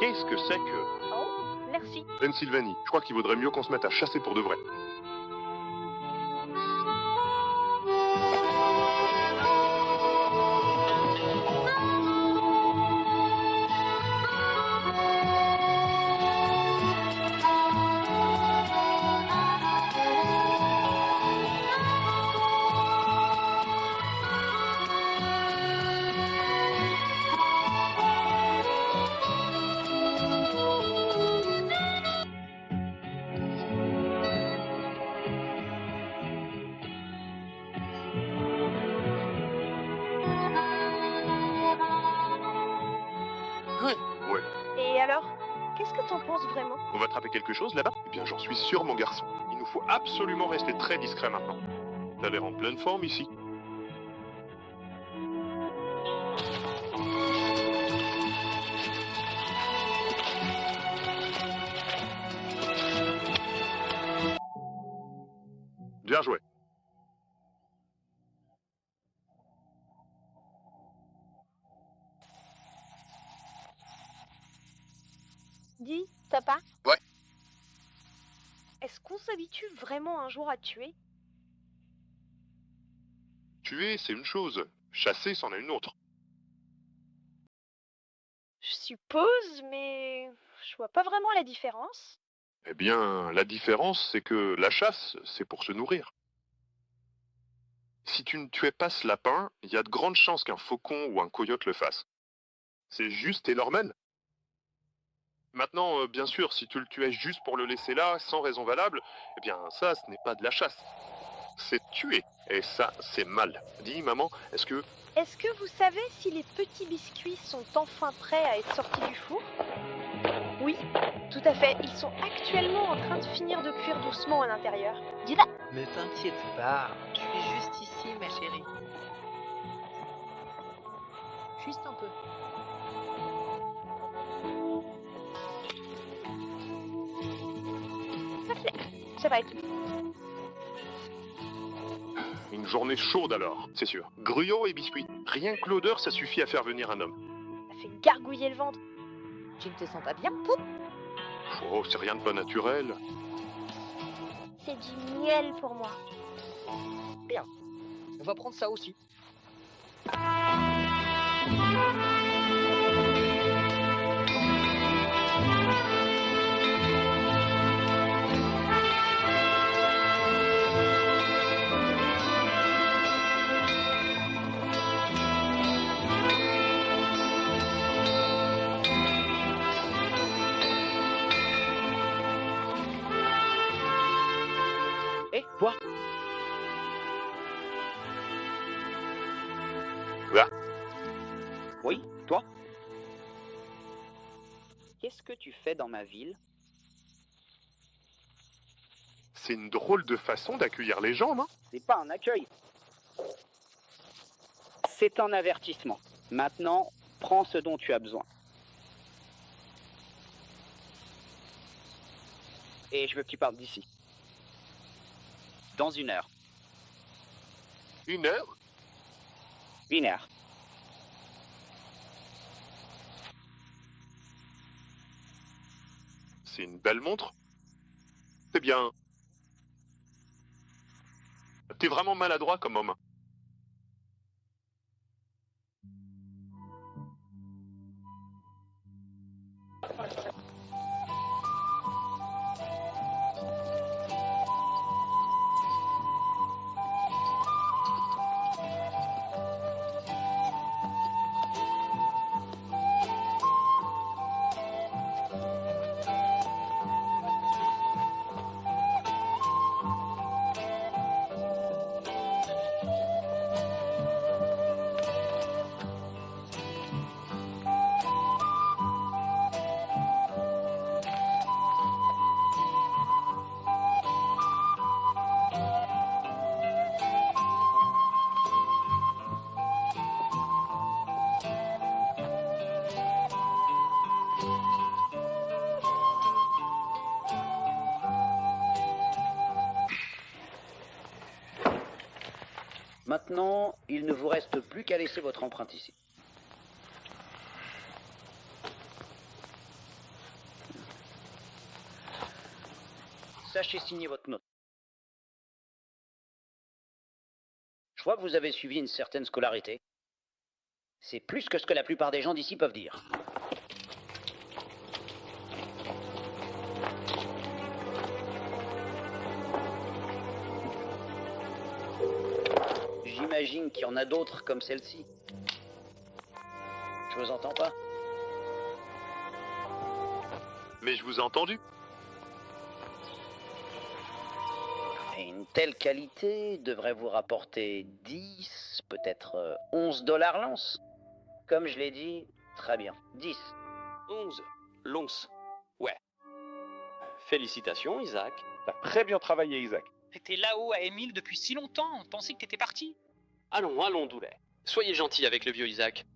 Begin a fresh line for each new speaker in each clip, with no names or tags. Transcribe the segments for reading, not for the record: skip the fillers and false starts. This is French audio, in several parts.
Qu'est-ce que c'est que...
Oh, merci.
Pennsylvanie, je crois qu'il vaudrait mieux qu'on se mette à chasser pour de vrai. Ouais.
Et alors, qu'est-ce que t'en penses vraiment?
On va attraper quelque chose là-bas? Eh bien, j'en suis sûr, mon garçon. Il nous faut absolument rester très discret maintenant. T'as l'air en pleine forme ici. Bien joué.
Dis, papa?
Ouais.
Est-ce qu'on s'habitue vraiment un jour à tuer?
Tuer, c'est une chose. Chasser, c'en est une autre.
Je suppose, mais je vois pas vraiment la différence.
Eh bien, la différence, c'est que la chasse, c'est pour se nourrir. Si tu ne tuais pas ce lapin, il y a de grandes chances qu'un faucon ou un coyote le fasse. C'est juste et normal. Maintenant, bien sûr, si tu le tuais juste pour le laisser là, sans raison valable, eh bien ça, ce n'est pas de la chasse. C'est tuer. Et ça, c'est mal. Dis, maman, est-ce que...
Est-ce que vous savez si les petits biscuits sont enfin prêts à être sortis du four? Oui, tout à fait. Ils sont actuellement en train de finir de cuire doucement à l'intérieur. Dis-la!
Ne t'inquiète pas, je suis juste ici, ma chérie. Juste un peu.
Ça va être...
Une journée chaude alors, c'est sûr. Gruau et biscuits. Rien que l'odeur, ça suffit à faire venir un homme.
Ça fait gargouiller le ventre. Tu ne te sens pas bien? Poup!
Oh, c'est rien de pas naturel.
C'est du miel pour moi.
Bien, on va prendre ça aussi. Hé, toi?
Là.
Oui, toi? Qu'est-ce que tu fais dans ma ville?
C'est une drôle de façon d'accueillir les gens, non?
C'est pas un accueil. C'est un avertissement. Maintenant, prends ce dont tu as besoin. Et je veux que tu partes d'ici. Dans 1 heure.
1 heure?
1 heure.
C'est une belle montre. C'est bien. T'es vraiment maladroit comme homme.
Maintenant, il ne vous reste plus qu'à laisser votre empreinte ici. sachez signer votre note. Je vois que vous avez suivi une certaine scolarité. C'est plus que ce que la plupart des gens d'ici peuvent dire. J'imagine qu'il y en a d'autres comme celle-ci. Je vous entends pas.
Mais je vous ai entendu.
Et une telle qualité devrait vous rapporter 10, peut-être 11 dollars l'once. Comme je l'ai dit, très bien, 10.
11 l'once. Ouais. Félicitations, Isaac.
T'as très bien travaillé, Isaac.
T'étais là-haut à Émile depuis si longtemps, on pensait que t'étais parti.
Allons, allons, Doulet. Soyez gentil avec le vieux Isaac.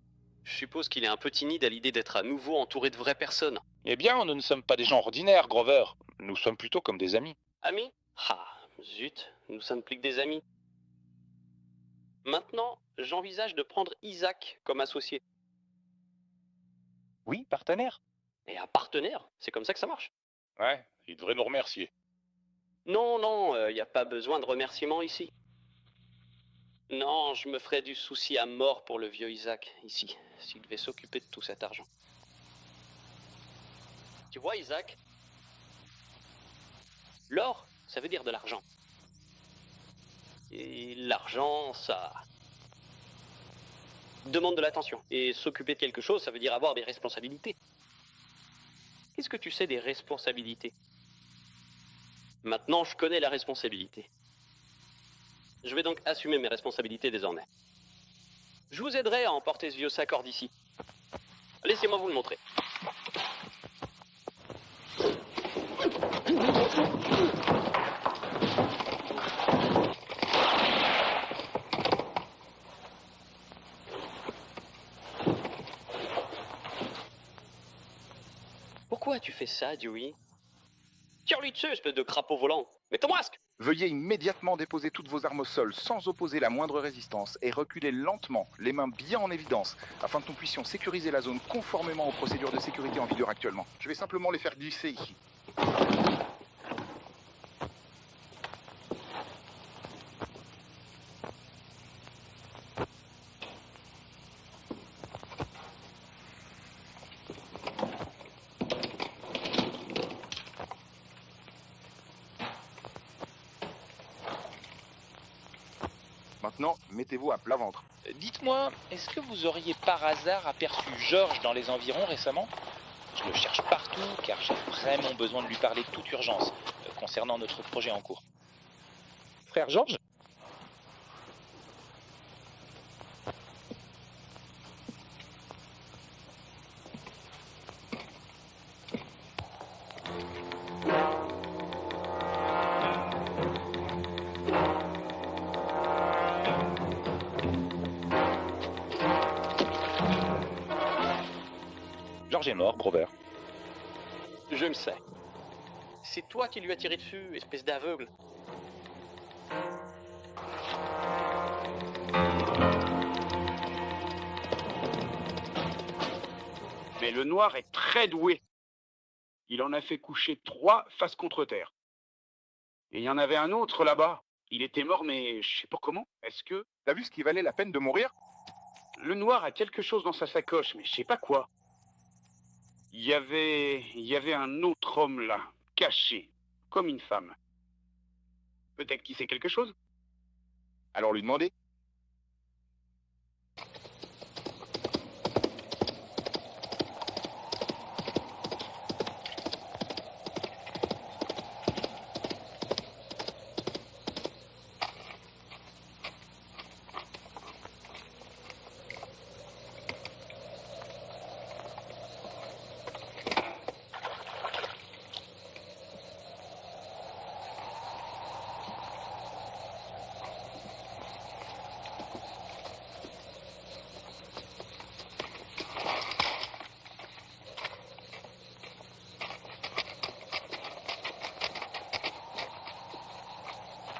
Je suppose qu'il est un peu timide à l'idée d'être à nouveau entouré de vraies personnes.
Eh bien, nous ne sommes pas des gens ordinaires, Grover. Nous sommes plutôt comme des amis.
Amis? Ah, zut, nous sommes plus que des amis. Maintenant, j'envisage de prendre Isaac comme associé.
Oui, partenaire.
Et un partenaire, c'est comme ça que ça marche.
Ouais, il devrait nous remercier.
Non, non, y a pas besoin de remerciements ici. Non, je me ferais du souci à mort pour le vieux Isaac, ici, s'il devait s'occuper de tout cet argent. Tu vois, Isaac? L'or, ça veut dire de l'argent. Et l'argent, ça demande de l'attention. Et s'occuper de quelque chose, ça veut dire avoir des responsabilités. Qu'est-ce que tu sais des responsabilités? Maintenant, je connais la responsabilité. Je vais donc assumer mes responsabilités désormais. Je vous aiderai à emporter ce vieux sac hors d'ici. Laissez-moi vous le montrer. Pourquoi tu fais ça, Dewey? Tire-lui dessus, espèce de crapaud volant. Mets ton masque!
Veuillez immédiatement déposer toutes vos armes au sol sans opposer la moindre résistance et reculer lentement, les mains bien en évidence, afin que nous puissions sécuriser la zone conformément aux procédures de sécurité en vigueur actuellement. Je vais simplement les faire glisser ici. Maintenant, mettez-vous à plat ventre.
Dites-moi, est-ce que vous auriez par hasard aperçu George dans les environs récemment? Je le cherche partout car j'ai vraiment besoin de lui parler de toute urgence concernant notre projet en cours. Frère George? George est mort, Grover.
Je le sais. C'est toi qui lui as tiré dessus, espèce d'aveugle.
Mais le noir est très doué. Il en a fait coucher 3 face contre terre. Et il y en avait un autre là-bas. Il était mort, mais je sais pas comment. Est-ce que...
T'as vu ce qui valait la peine de mourir?
Le noir a quelque chose dans sa sacoche, mais je sais pas quoi. Il y avait un autre homme là, caché, comme une femme. Peut-être qu'il sait quelque chose?
Alors lui demandez.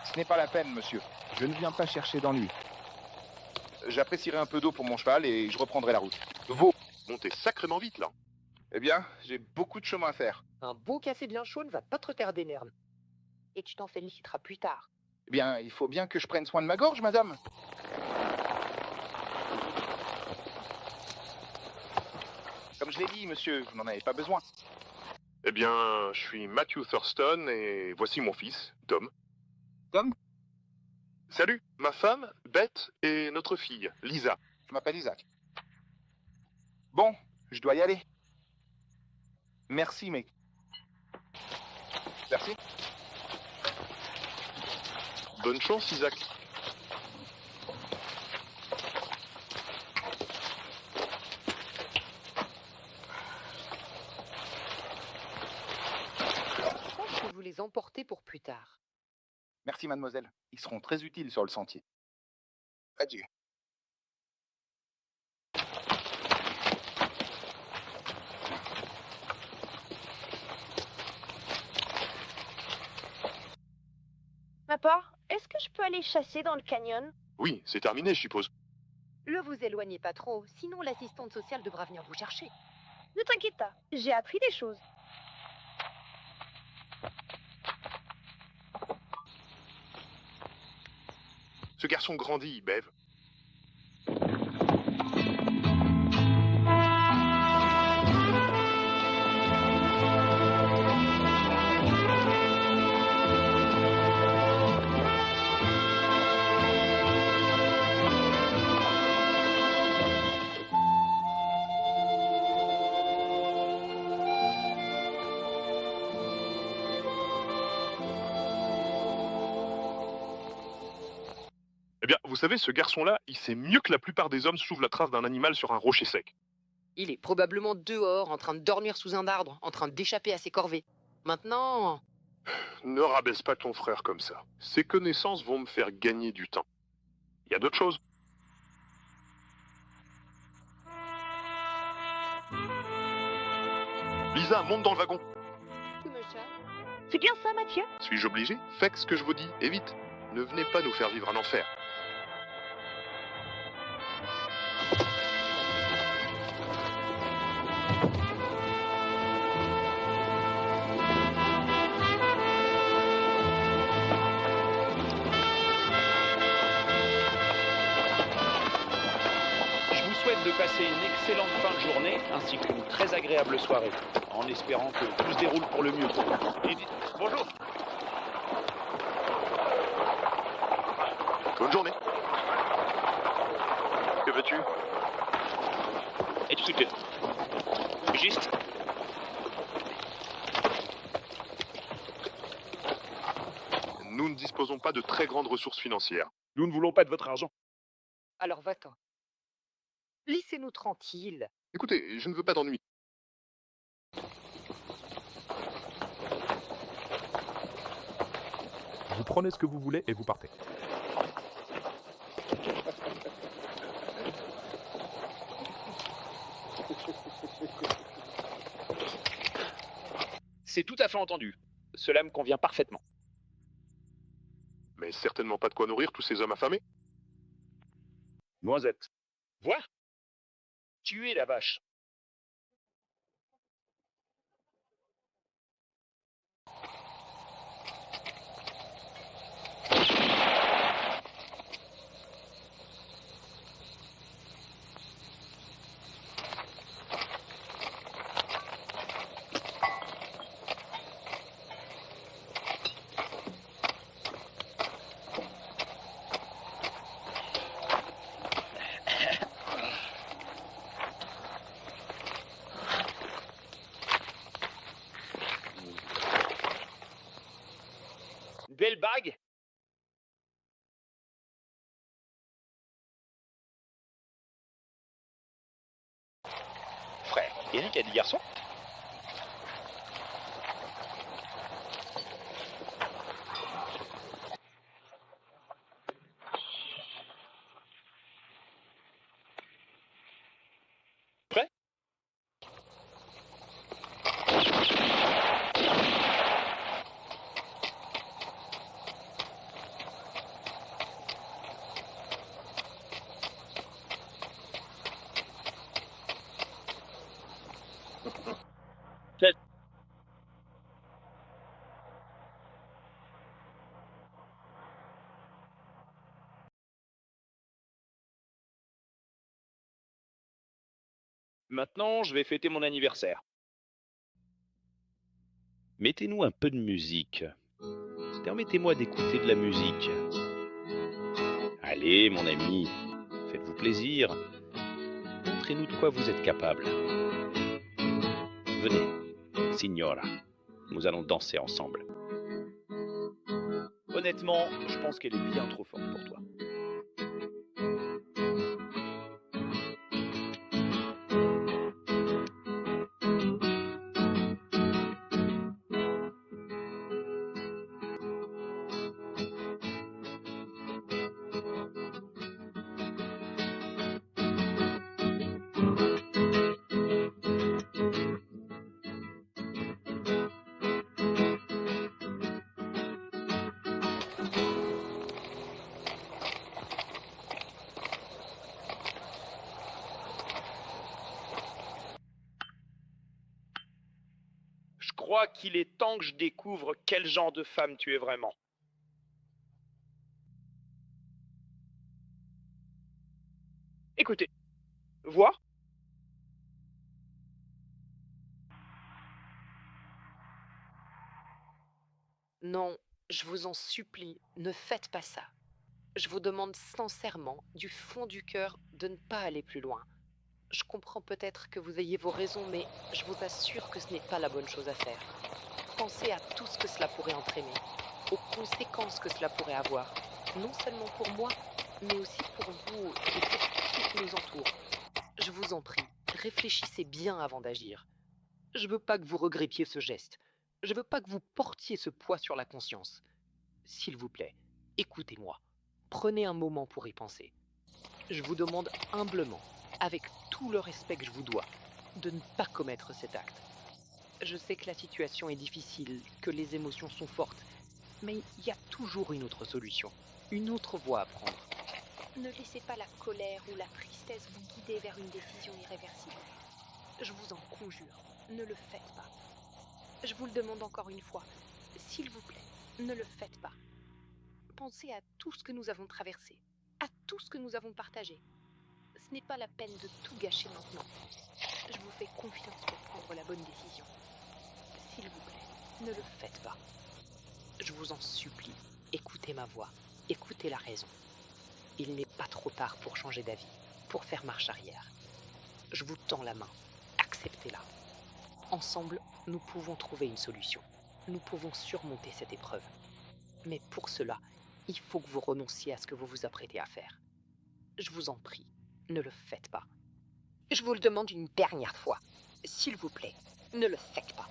Ce n'est pas la peine, monsieur. Je ne viens pas chercher d'ennui. J'apprécierai un peu d'eau pour mon cheval et je reprendrai la route.
Vous montez sacrément vite, là.
Eh bien, j'ai beaucoup de chemin à faire.
Un bon café bien chaud ne va pas te retarder, Nern. et tu t'en féliciteras plus tard.
Eh bien, il faut bien que je prenne soin de ma gorge, madame. Comme je l'ai dit, monsieur, vous n'en avez pas besoin.
Eh bien, je suis Matthew Thurston et voici mon fils, Tom.
Tom?
Salut, ma femme, Beth, et notre fille, Lisa.
Je m'appelle Isaac. Bon, je dois y aller. Merci, mec. Merci.
Bonne chance, Isaac.
Sache que vous les emportez pour plus tard.
Merci, mademoiselle. Ils seront très utiles sur le sentier. Adieu.
Papa, est-ce que je peux aller chasser dans le canyon?
Oui, c'est terminé, je suppose.
Ne vous éloignez pas trop, sinon l'assistante sociale devra venir vous chercher.
Ne t'inquiète pas, j'ai appris des choses.
Ce garçon grandit, Bev. Eh bien, vous savez, ce garçon-là, il sait mieux que la plupart des hommes suivre la trace d'un animal sur un rocher sec.
Il est probablement dehors, en train de dormir sous un arbre, en train d'échapper à ses corvées. Maintenant,
Ne rabaisse pas ton frère comme ça. Ses connaissances vont me faire gagner du temps. Il y a d'autres choses. Lisa, monte dans le wagon.
C'est bien ça, Mathieu?
Suis-je obligé? Faites ce que je vous dis, et vite. Ne venez pas nous faire vivre un enfer.
Je vous souhaite de passer une excellente fin de journée ainsi qu'une très agréable soirée, en espérant que tout se déroule pour le mieux pour vous.
Et dites bonjour. Bonne journée. Que veux-tu?
Écoutez, juste,
Nous ne disposons pas de très grandes ressources financières.
Nous ne voulons pas de votre argent.
alors va-t'en. Laissez-nous tranquilles.
Écoutez, je ne veux pas d'ennui.
Vous prenez ce que vous voulez et vous partez.
c'est tout à fait entendu. Cela me convient parfaitement.
Mais certainement pas de quoi nourrir tous ces hommes affamés.
Noisette.
Voir? Tuer la vache. Une belle bague? Frère, Eric a des garçons? Prêt? Maintenant, je vais fêter mon anniversaire. Mettez-nous un peu de musique. Permettez-moi d'écouter de la musique. Allez, mon ami, faites-vous plaisir. Montrez-nous de quoi vous êtes capable. Venez, signora. Nous allons danser ensemble. Honnêtement, je pense qu'elle est bien trop forte pour toi. Je crois qu'il est temps que je découvre quel genre de femme tu es vraiment. Écoutez, voir.
Non, je vous en supplie, ne faites pas ça. Je vous demande sincèrement, du fond du cœur, de ne pas aller plus loin. Je comprends peut-être que vous ayez vos raisons, mais je vous assure que ce n'est pas la bonne chose à faire. Pensez à tout ce que cela pourrait entraîner, aux conséquences que cela pourrait avoir, non seulement pour moi, mais aussi pour vous et pour ceux qui nous entourent. Je vous en prie, réfléchissez bien avant d'agir. Je veux pas que vous regrettiez ce geste. Je veux pas que vous portiez ce poids sur la conscience. S'il vous plaît, écoutez-moi. Prenez un moment pour y penser. Je vous demande humblement, avec tout le respect que je vous dois, de ne pas commettre cet acte. Je sais que la situation est difficile, que les émotions sont fortes, mais il y a toujours une autre solution, une autre voie à prendre.
Ne laissez pas la colère ou la tristesse vous guider vers une décision irréversible. Je vous en conjure, ne le faites pas. Je vous le demande encore une fois, s'il vous plaît, ne le faites pas. Pensez à tout ce que nous avons traversé, à tout ce que nous avons partagé. Ce n'est pas la peine de tout gâcher maintenant. Je vous fais confiance pour prendre la bonne décision. S'il vous plaît, ne le faites pas.
Je vous en supplie, écoutez ma voix, écoutez la raison. Il n'est pas trop tard pour changer d'avis, pour faire marche arrière. Je vous tends la main, acceptez-la. Ensemble, nous pouvons trouver une solution. Nous pouvons surmonter cette épreuve. Mais pour cela, il faut que vous renonciez à ce que vous vous apprêtez à faire. Je vous en prie, ne le faites pas. Je vous le demande une dernière fois. S'il vous plaît, ne le faites pas.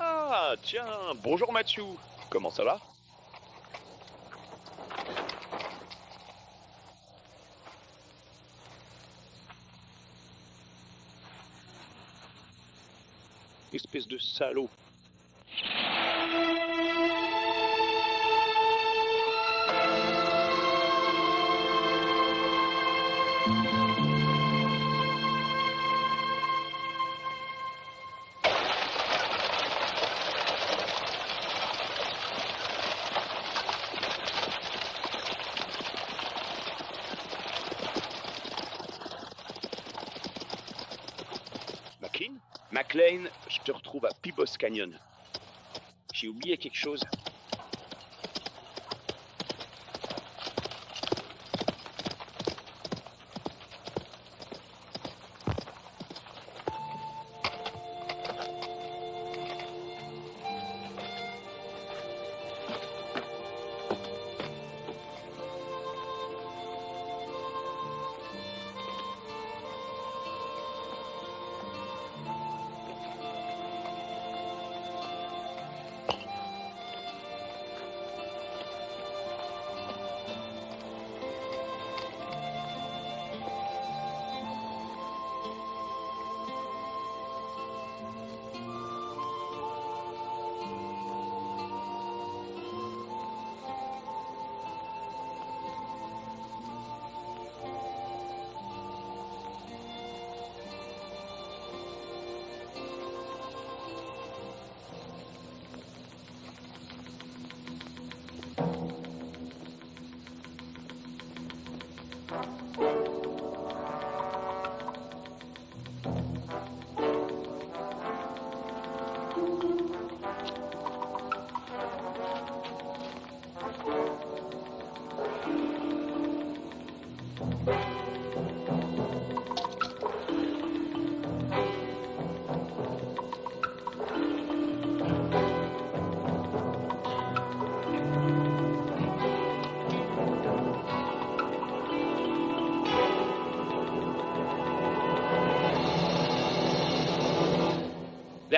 Ah, tiens, bonjour Mathieu. Comment ça va? Espèce de salaud. McLean, je te retrouve à Peebles Canyon. J'ai oublié quelque chose.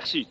Merci.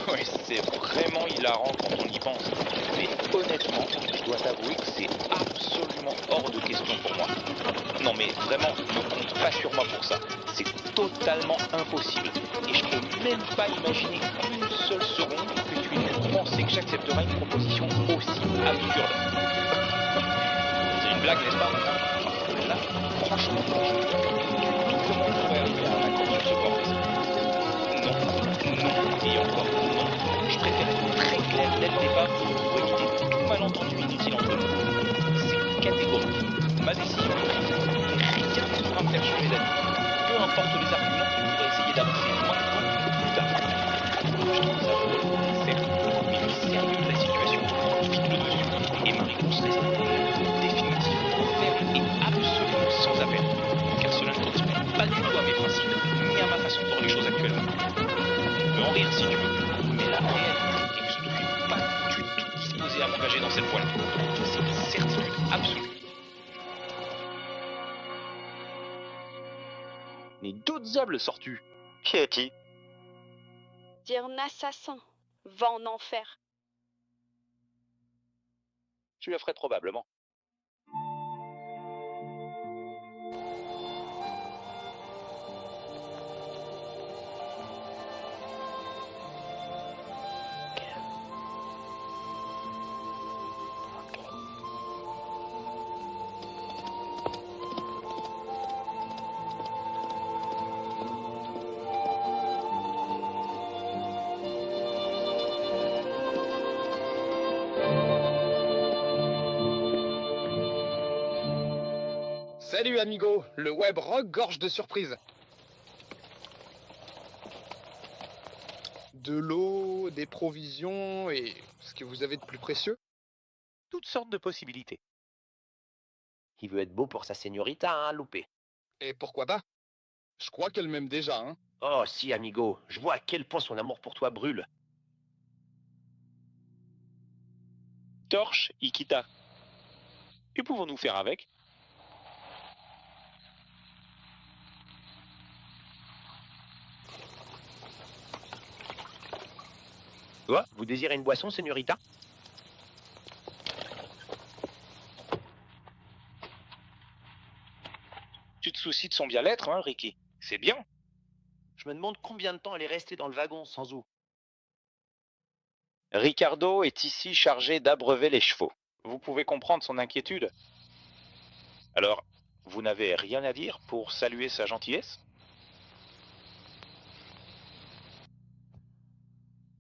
Oui, c'est vraiment hilarant quand on y pense. Mais honnêtement, je dois t'avouer que c'est absolument hors de question pour moi. Non mais vraiment, ne compte pas sur moi pour ça. C'est totalement impossible. Et je peux même pas imaginer une seule seconde que tu aies pensé que j'accepterais une proposition aussi absurde. C'est une blague, n'est-ce pas? Là, franchement, je doute que tout le monde pourrait arriver à un accord sur ce point. Non, et encore non. Je préfère être très clair dès le départ pour éviter tout malentendu inutile entre nous. C'est catégorique. Ma décision est prise. Et rien ne pourra me faire changer d'avis. Peu importe les arguments qui pourraient essayer d'avancer maintenant ou plus tard. Je trouve ça drôle, certes, mais le sérieux de la situation vite le dessus. Et ma réponse reste définitive, ferme et absolument sans appel. Car cela ne correspond pas du tout à mes principes, ni à ma façon de voir les choses actuellement. Tu peux en rire si tu veux, mais la réalité est que je ne suis pas du tout disposé à m'engager dans cette voie-là. C'est une certitude absolue. Mais d'où diable sors-tu?
Qui est-il?
C'est un assassin. Va en enfer.
Tu le ferais probablement.
Salut amigo, le web regorge de surprises. De l'eau, des provisions et ce que vous avez de plus précieux.
Toutes sortes de possibilités.
Il veut être beau pour sa señorita, hein, Loupé.
Et pourquoi pas? Je crois qu'elle m'aime déjà, hein.
Oh si, amigo, je vois à quel point son amour pour toi brûle.
Torche Ikita. Que pouvons-nous faire avec?
Quoi? Vous désirez une boisson, señorita?
Tu te soucies de son bien-être, hein, Ricky? C'est bien.
Je me demande combien de temps elle est restée dans le wagon sans eau.
Ricardo est ici chargé d'abreuver les chevaux. Vous pouvez comprendre son inquiétude. Alors, vous n'avez rien à dire pour saluer sa gentillesse?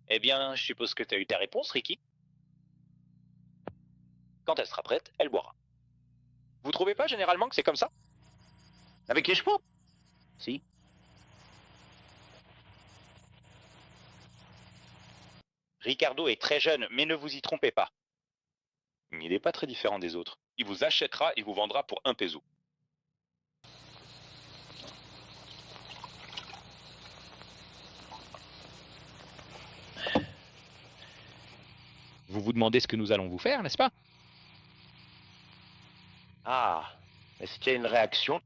Eh bien, je suppose que tu as eu ta réponse, Ricky. Quand elle sera prête, elle boira. Vous trouvez pas généralement que c'est comme ça?
Avec les chevaux? Si.
Ricardo est très jeune, mais ne vous y trompez pas. Il n'est pas très différent des autres. Il vous achètera et vous vendra pour 1 peso. Vous vous demandez ce que nous allons vous faire, n'est-ce pas?
Ah, est-ce qu'il y a une réaction?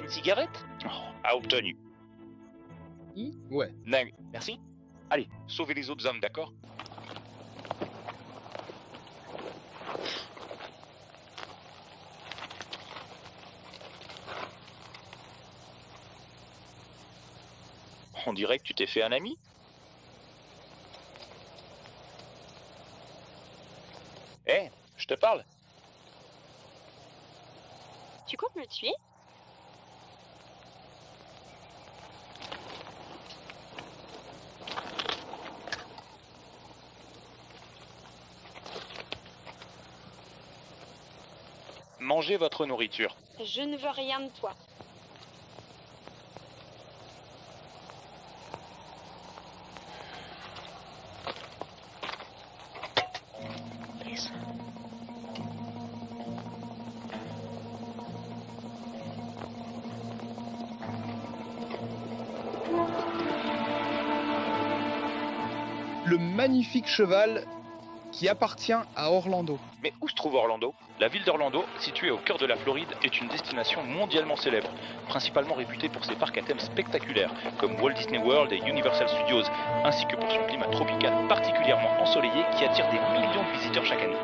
Une cigarette? Oh, a obtenu.
Ouais.
Nang, merci. Allez, sauvez les autres hommes, d'accord? On dirait que tu t'es fait un ami. Eh, je te parle.
Tu comptes me tuer?
Mangez votre nourriture.
Je ne veux rien de toi.
Le magnifique cheval qui appartient à Orlando.
Mais où se trouve Orlando? La ville d'Orlando, située au cœur de la Floride, est une destination mondialement célèbre, principalement réputée pour ses parcs à thème spectaculaires, comme Walt Disney World et Universal Studios, ainsi que pour son climat tropical particulièrement ensoleillé qui attire des millions de visiteurs chaque année.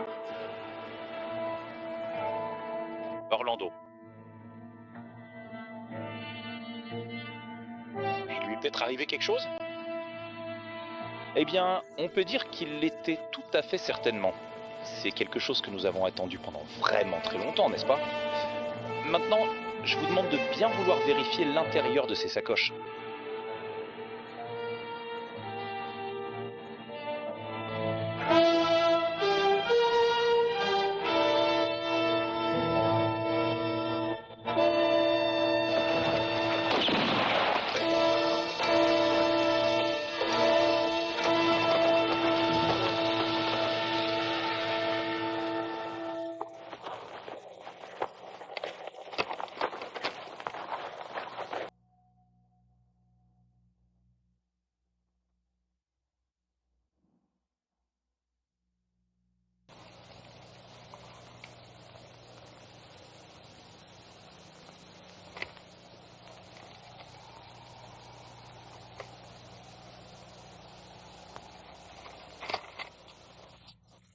Orlando. Il lui est peut-être arrivé quelque chose? Eh bien, on peut dire qu'il l'était tout à fait certainement. C'est quelque chose que nous avons attendu pendant vraiment très longtemps, n'est-ce pas? Maintenant, je vous demande de bien vouloir vérifier l'intérieur de ces sacoches.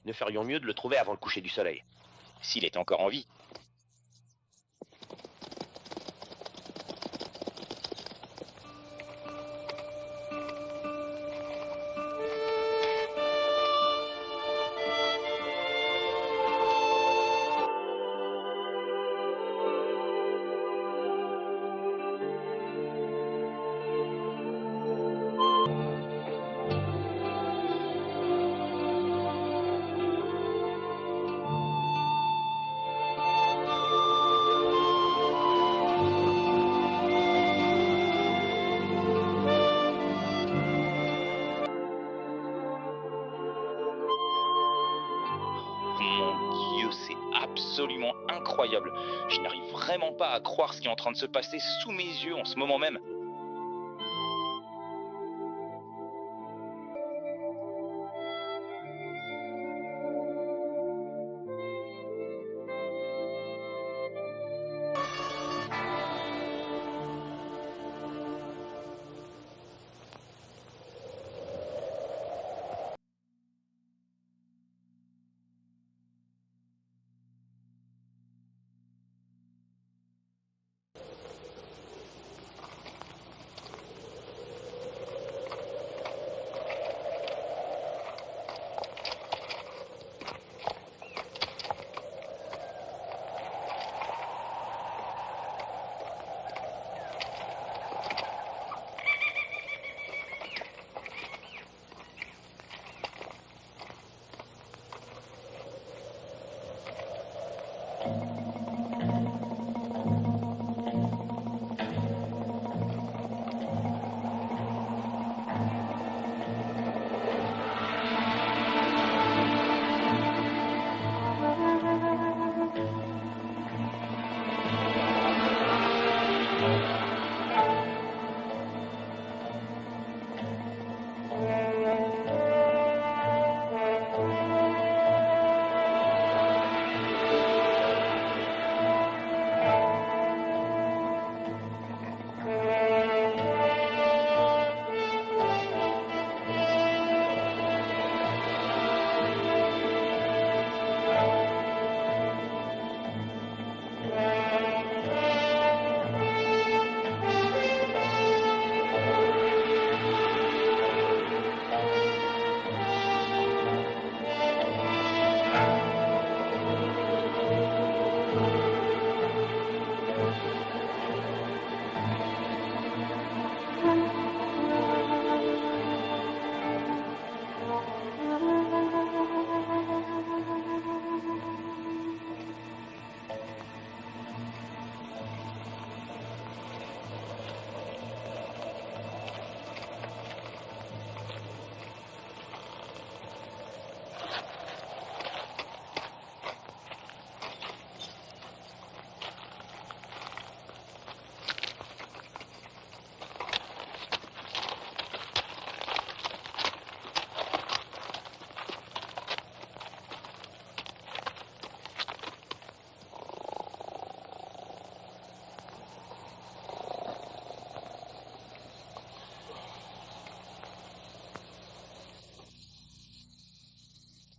Nous ferions mieux de le trouver avant le coucher du soleil.
S'il est encore en vie. Mon Dieu, c'est absolument incroyable. Je n'arrive vraiment pas à croire ce qui est en train de se passer sous mes yeux en ce moment même.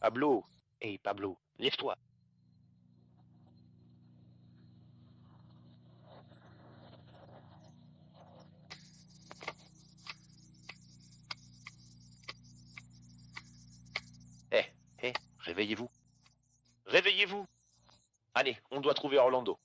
Pablo. Hey, Pablo, lève-toi. Réveillez-vous. Réveillez-vous. Allez, on doit trouver Orlando.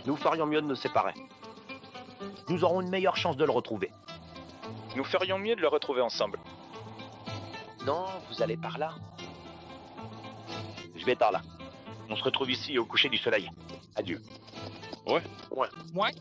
Nous ferions mieux de nous séparer. Nous aurons une meilleure chance de le retrouver.
Nous ferions mieux de le retrouver ensemble.
Non, vous allez par là.
Je vais par là. On se retrouve ici au coucher du soleil. Adieu.
Ouais.
Ouais.
Ouais.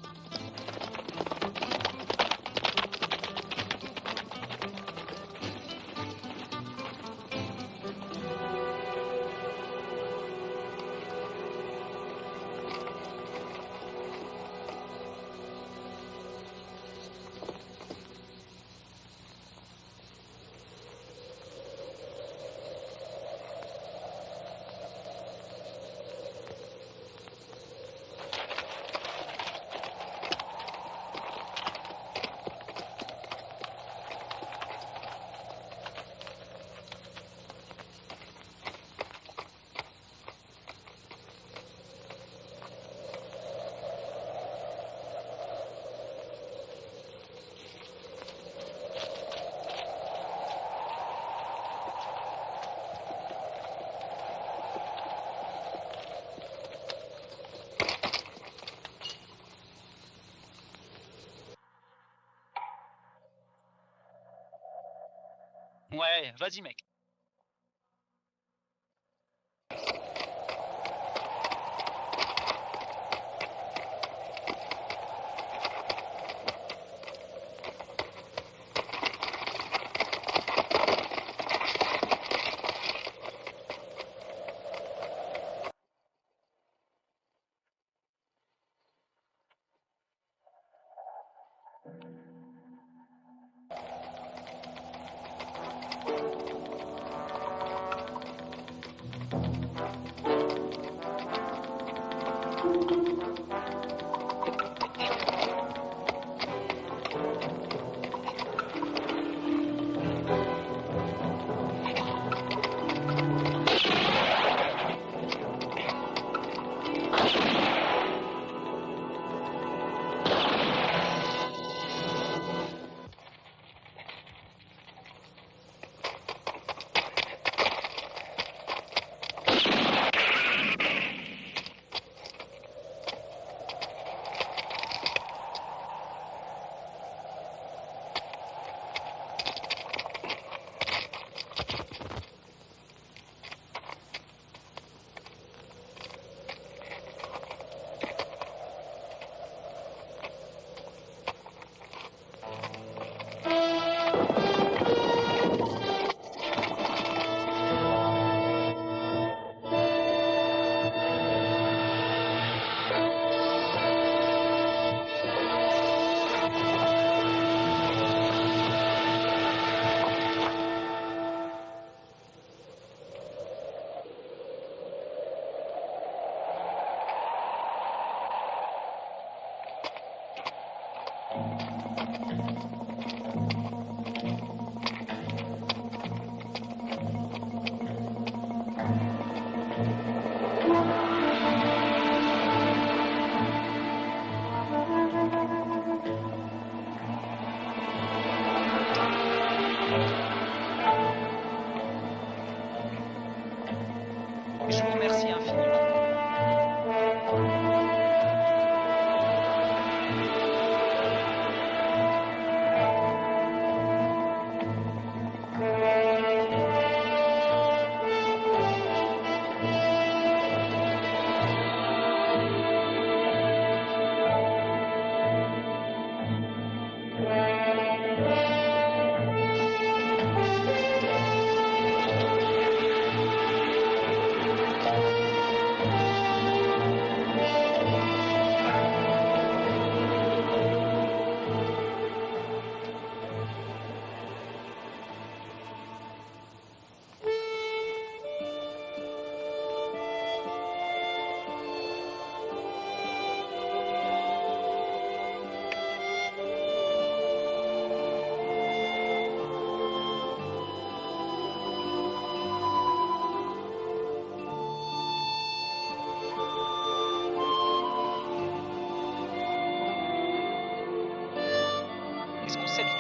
Ouais, vas-y mec.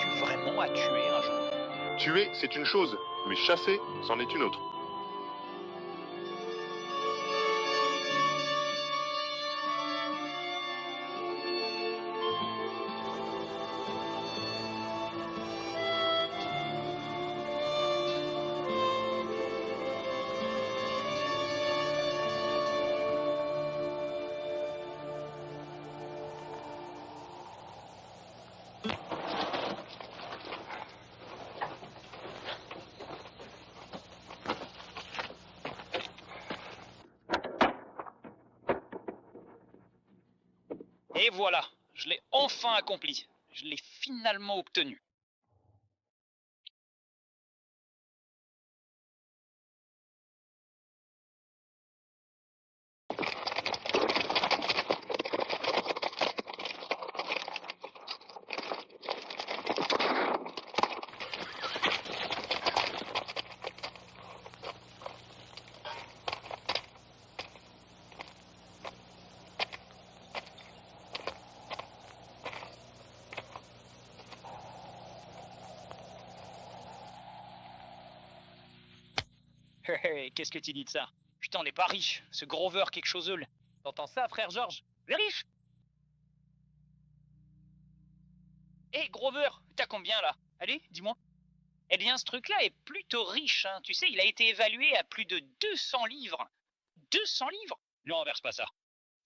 cherches-tu vraiment à tuer un jour?
Tuer, c'est une chose, mais chasser, c'en est une autre.
Et voilà, je l'ai enfin accompli. Je l'ai finalement obtenu. Qu'est-ce que tu dis de ça? Putain, on n'est pas riche. Ce Grover quelque chose. T'entends ça, frère George? Le riche? Hé, Grover, t'as combien là? Allez, dis-moi. Eh bien, ce truc-là est plutôt riche, hein. Tu sais, il a été évalué à plus de 200 livres. 200 livres? Non, verse pas ça.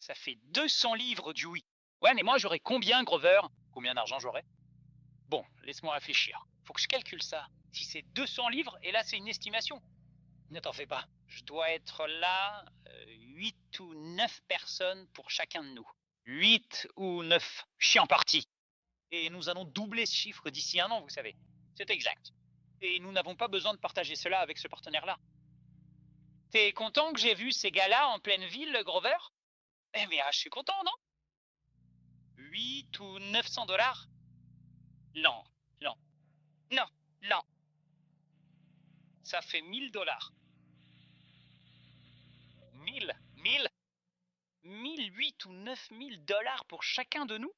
Ça fait 200 livres du oui. Ouais, mais moi, j'aurais combien, Grover? Combien d'argent j'aurais? Bon, laisse-moi réfléchir. Faut que je calcule ça. Si c'est 200 livres, et là, c'est une estimation. Ne t'en fais pas. Je dois être là 8 ou 9 personnes pour chacun de nous. 8 ou 9. Je suis en partie. Et nous allons doubler ce chiffre d'ici 1 an, vous savez. C'est exact. Et nous n'avons pas besoin de partager cela avec ce partenaire-là. T'es content que j'ai vu ces gars-là en pleine ville, Grover? Eh bien, je suis content, non? 8 ou 900 dollars? Non, non, non, non. Ça fait 1000 dollars. 1008 ou 9000 dollars pour chacun de nous?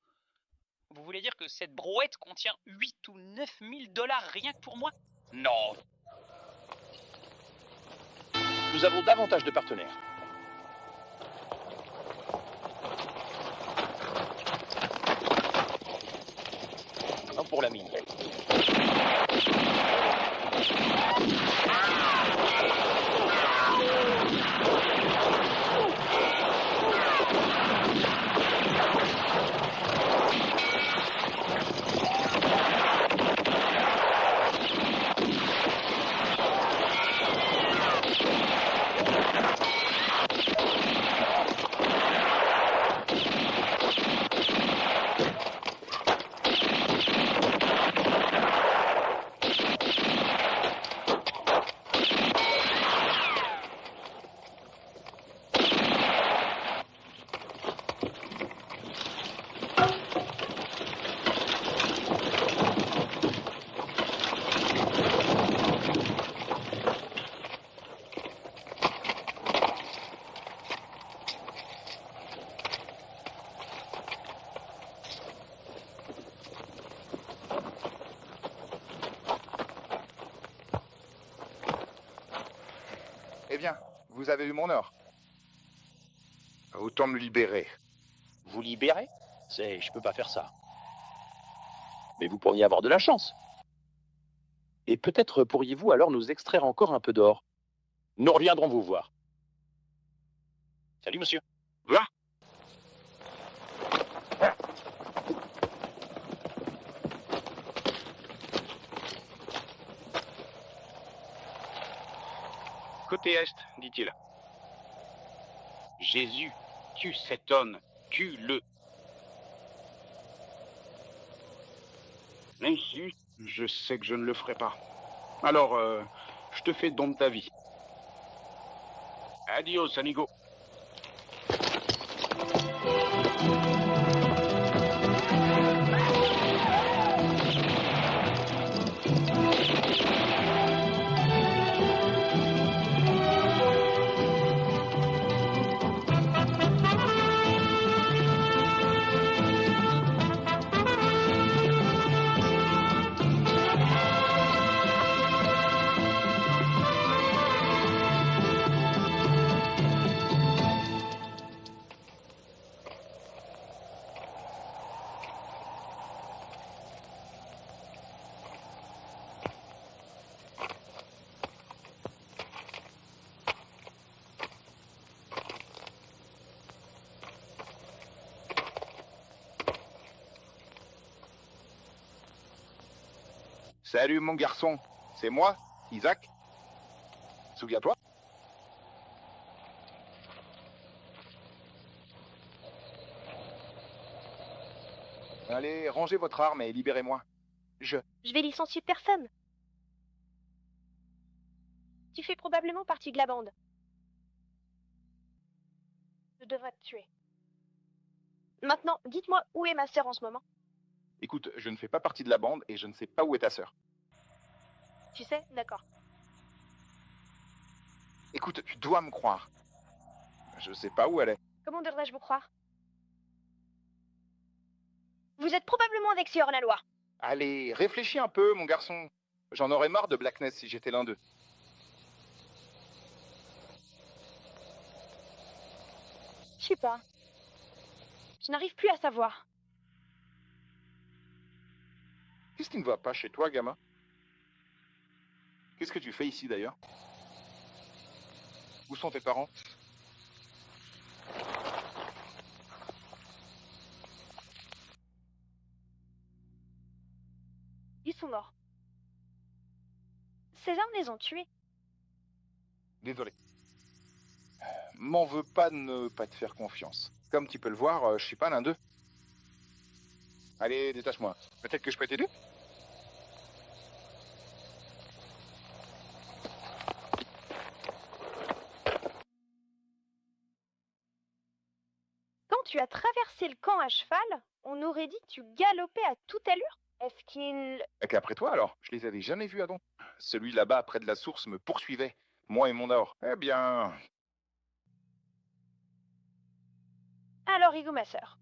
Vous voulez dire que cette brouette contient 8 ou 9000 dollars rien que pour moi? Non.
Nous avons davantage de partenaires. Un pour la mine.
Eh bien, vous avez eu mon or. Autant me libérer.
Vous libérez? Je peux pas faire ça. Mais vous pourriez avoir de la chance. Et peut-être pourriez-vous alors nous extraire encore un peu d'or. Nous reviendrons vous voir. Salut, monsieur.
Va. Côté est, dit-il. Jésus, tue cet homme, tue-le. Ainsi, je sais que je ne le ferai pas. Alors, je te fais don de ta vie. Adios, amigo.
Salut mon garçon, c'est moi, Isaac. Souviens-toi. Allez, rangez votre arme et libérez-moi.
Je vais licencier personne. Tu fais probablement partie de la bande. Je devrais te tuer. Maintenant, dites-moi où est ma sœur en ce moment.
Écoute, je ne fais pas partie de la bande et je ne sais pas où est ta sœur.
Tu sais, d'accord.
Écoute, tu dois me croire. Je sais pas où elle est.
Comment devrais-je vous croire? Vous êtes probablement vexé hors la loi.
Allez, réfléchis un peu, mon garçon. J'en aurais marre de Blackness si j'étais l'un d'eux.
Je sais pas. Je n'arrive plus à savoir.
Qu'est-ce qui ne va pas chez toi, gamin? Qu'est-ce que tu fais ici, d'ailleurs? Où sont tes parents?
Ils sont morts. Ces armes les ont tués.
Désolé. M'en veux pas de ne pas te faire confiance. Comme tu peux le voir, je suis pas l'un d'eux. Allez, détache-moi. Peut-être que je peux t'aider?
Quand tu as traversé le camp à cheval, on aurait dit que tu galopais à toute allure. Est-ce qu'il...
Et qu'après toi, alors? Je les avais jamais vus, Adon. Celui là-bas, près de la source, me poursuivait. Moi et mon or. Eh bien...
Alors, Hugo, ma sœur.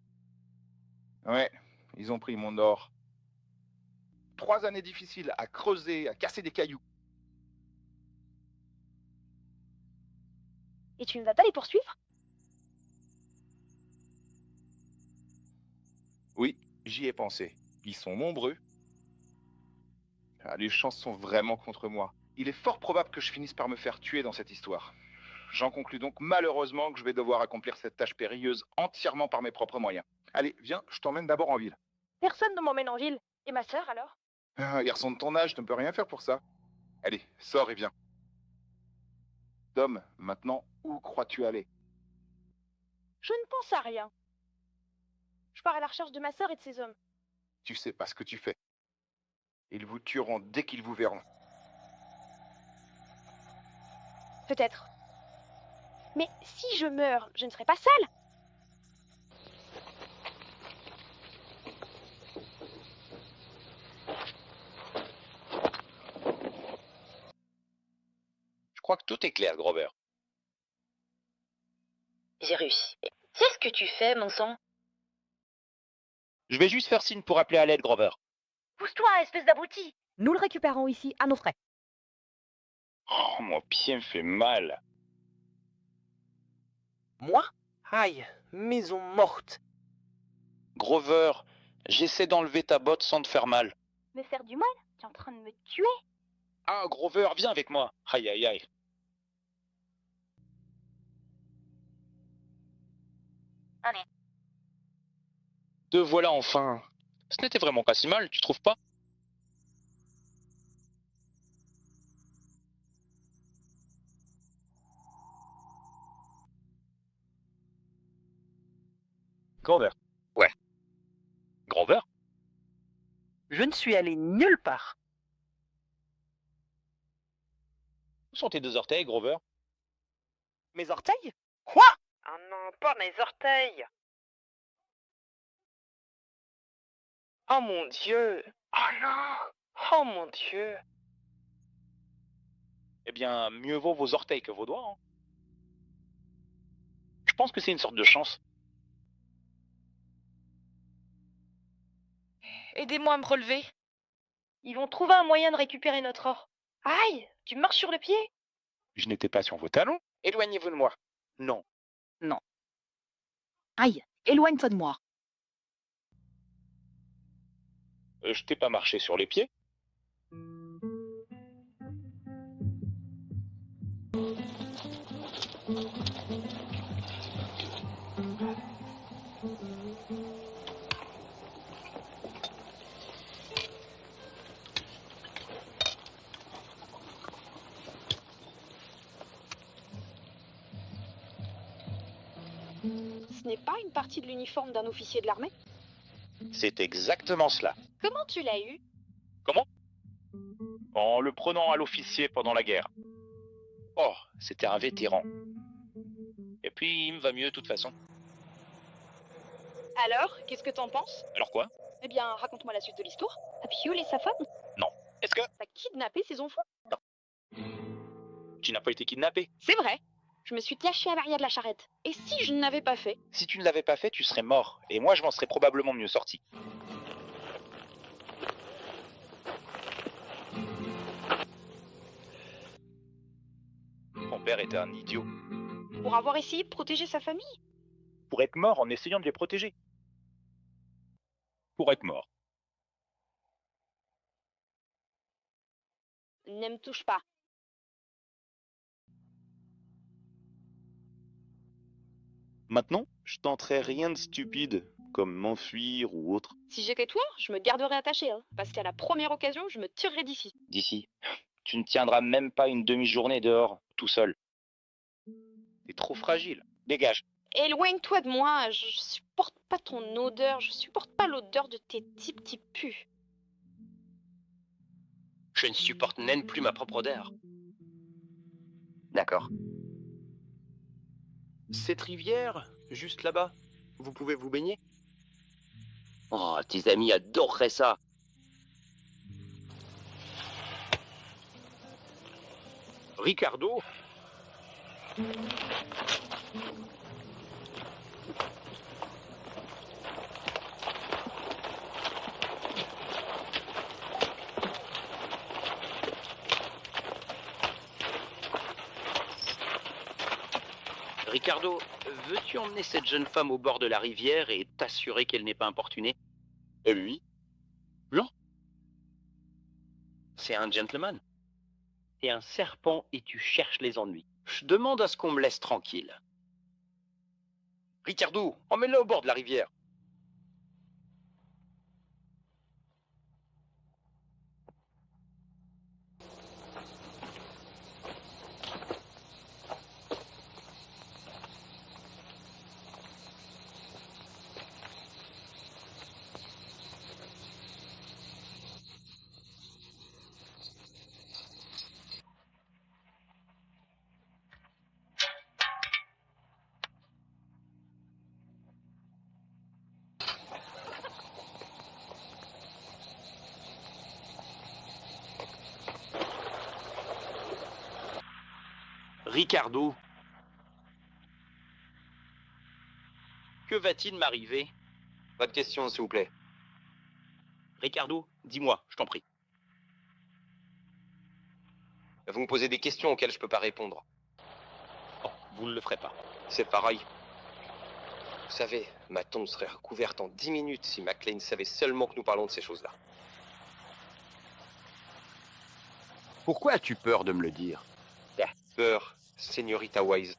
Ouais, ils ont pris mon or. 3 années difficiles à creuser, à casser des cailloux.
Et tu ne vas pas les poursuivre?
Oui, j'y ai pensé. Ils sont nombreux. Ah, les chances sont vraiment contre moi. Il est fort probable que je finisse par me faire tuer dans cette histoire. J'en conclus donc malheureusement que je vais devoir accomplir cette tâche périlleuse entièrement par mes propres moyens. Allez, viens, je t'emmène d'abord en ville.
Personne ne m'emmène en ville. Et ma sœur, alors?
Un garçon de ton âge ne peut rien faire pour ça. Allez, sors et viens. Tom, maintenant, où crois-tu aller?
Je ne pense à rien. Je pars à la recherche de ma sœur et de ses hommes.
Tu sais pas ce que tu fais. Ils vous tueront dès qu'ils vous verront.
Peut-être. Mais si je meurs, je ne serai pas seule.
Je crois que tout est clair, Grover.
J'ai réussi. Qu'est-ce que tu fais, mon sang?
Je vais juste faire signe pour appeler à l'aide, Grover.
Pousse-toi, espèce d'abruti!
Nous le récupérons ici, à nos frais.
Oh, mon pied me fait mal.
Moi? Aïe, maison morte.
Grover, j'essaie d'enlever ta botte sans te faire mal.
Me faire du mal? Tu es en train de me tuer?
Ah, Grover, viens avec moi. Aïe, aïe, aïe.
Allez.
Te voilà enfin. Ce n'était vraiment pas si mal, tu trouves pas? Grover. Ouais. Grover?
Je ne suis allé nulle part.
Où sont tes 2 orteils, Grover?
Mes orteils? Quoi? Ah non, pas mes orteils. Oh mon Dieu. Oh non. Oh mon Dieu.
Eh bien, mieux vaut vos orteils que vos doigts. Hein. Je pense que c'est une sorte de chance.
Aidez-moi à me relever. Ils vont trouver un moyen de récupérer notre or. Aïe, tu marches sur le pied?
Je n'étais pas sur vos talons.
Éloignez-vous de moi.
Non.
Non. Aïe, éloigne-toi de moi.
Je t'ai pas marché sur les pieds.
ce n'est pas une partie de l'uniforme d'un officier de l'armée?
C'est exactement cela.
Comment tu l'as eu?
Comment? En le prenant à l'officier pendant la guerre. Oh, c'était un vétéran. Et puis, il me va mieux de toute façon.
Alors, qu'est-ce que t'en penses?
Alors quoi?
Eh bien, raconte-moi la suite de l'histoire. T'as violé sa femme?
Non. Est-ce que...
T'as kidnappé ses enfants?
Tu n'as pas été kidnappé?
C'est vrai. Je me suis cachée à l'arrière de la charrette. Et si je ne l'avais pas fait?
Si tu ne l'avais pas fait, tu serais mort. Et moi, je m'en serais probablement mieux sorti. Mon père était un idiot.
Pour avoir essayé de protéger sa famille?
Pour être mort en essayant de les protéger. Pour être mort.
Ne me touche pas.
Maintenant, je tenterai rien de stupide, comme m'enfuir ou autre.
Si j'étais toi, je me garderais attachée, hein, parce qu'à la première occasion, je me tirerais d'ici.
D'ici. Tu ne tiendras même pas une demi-journée dehors, tout seul. T'es trop fragile. Dégage.
Éloigne-toi de moi, je supporte pas ton odeur, je supporte pas l'odeur de tes types qui puent.
Je ne supporte même plus ma propre odeur.
D'accord. Cette rivière, juste là-bas, vous pouvez vous baigner?
Oh, tes amis adoreraient ça.
Ricardo?
Ricardo, veux-tu emmener cette jeune femme au bord de la rivière et t'assurer qu'elle n'est pas importunée?
Eh oui.
Non. C'est un gentleman.
T'es un serpent et tu cherches les ennuis.
Je demande à ce qu'on me laisse tranquille.
Ricardo, emmène-la au bord de la rivière.
Ricardo, que va-t-il m'arriver?
Pas de questions, s'il vous plaît.
Ricardo, dis-moi, je t'en prie.
Vous me posez des questions auxquelles je peux pas répondre.
Oh, vous ne le ferez pas.
C'est pareil. Vous savez, ma tombe serait recouverte en 10 minutes si McLean savait seulement que nous parlons de ces choses-là.
Pourquoi as-tu peur de me le dire?
Peur, Señorita Wise.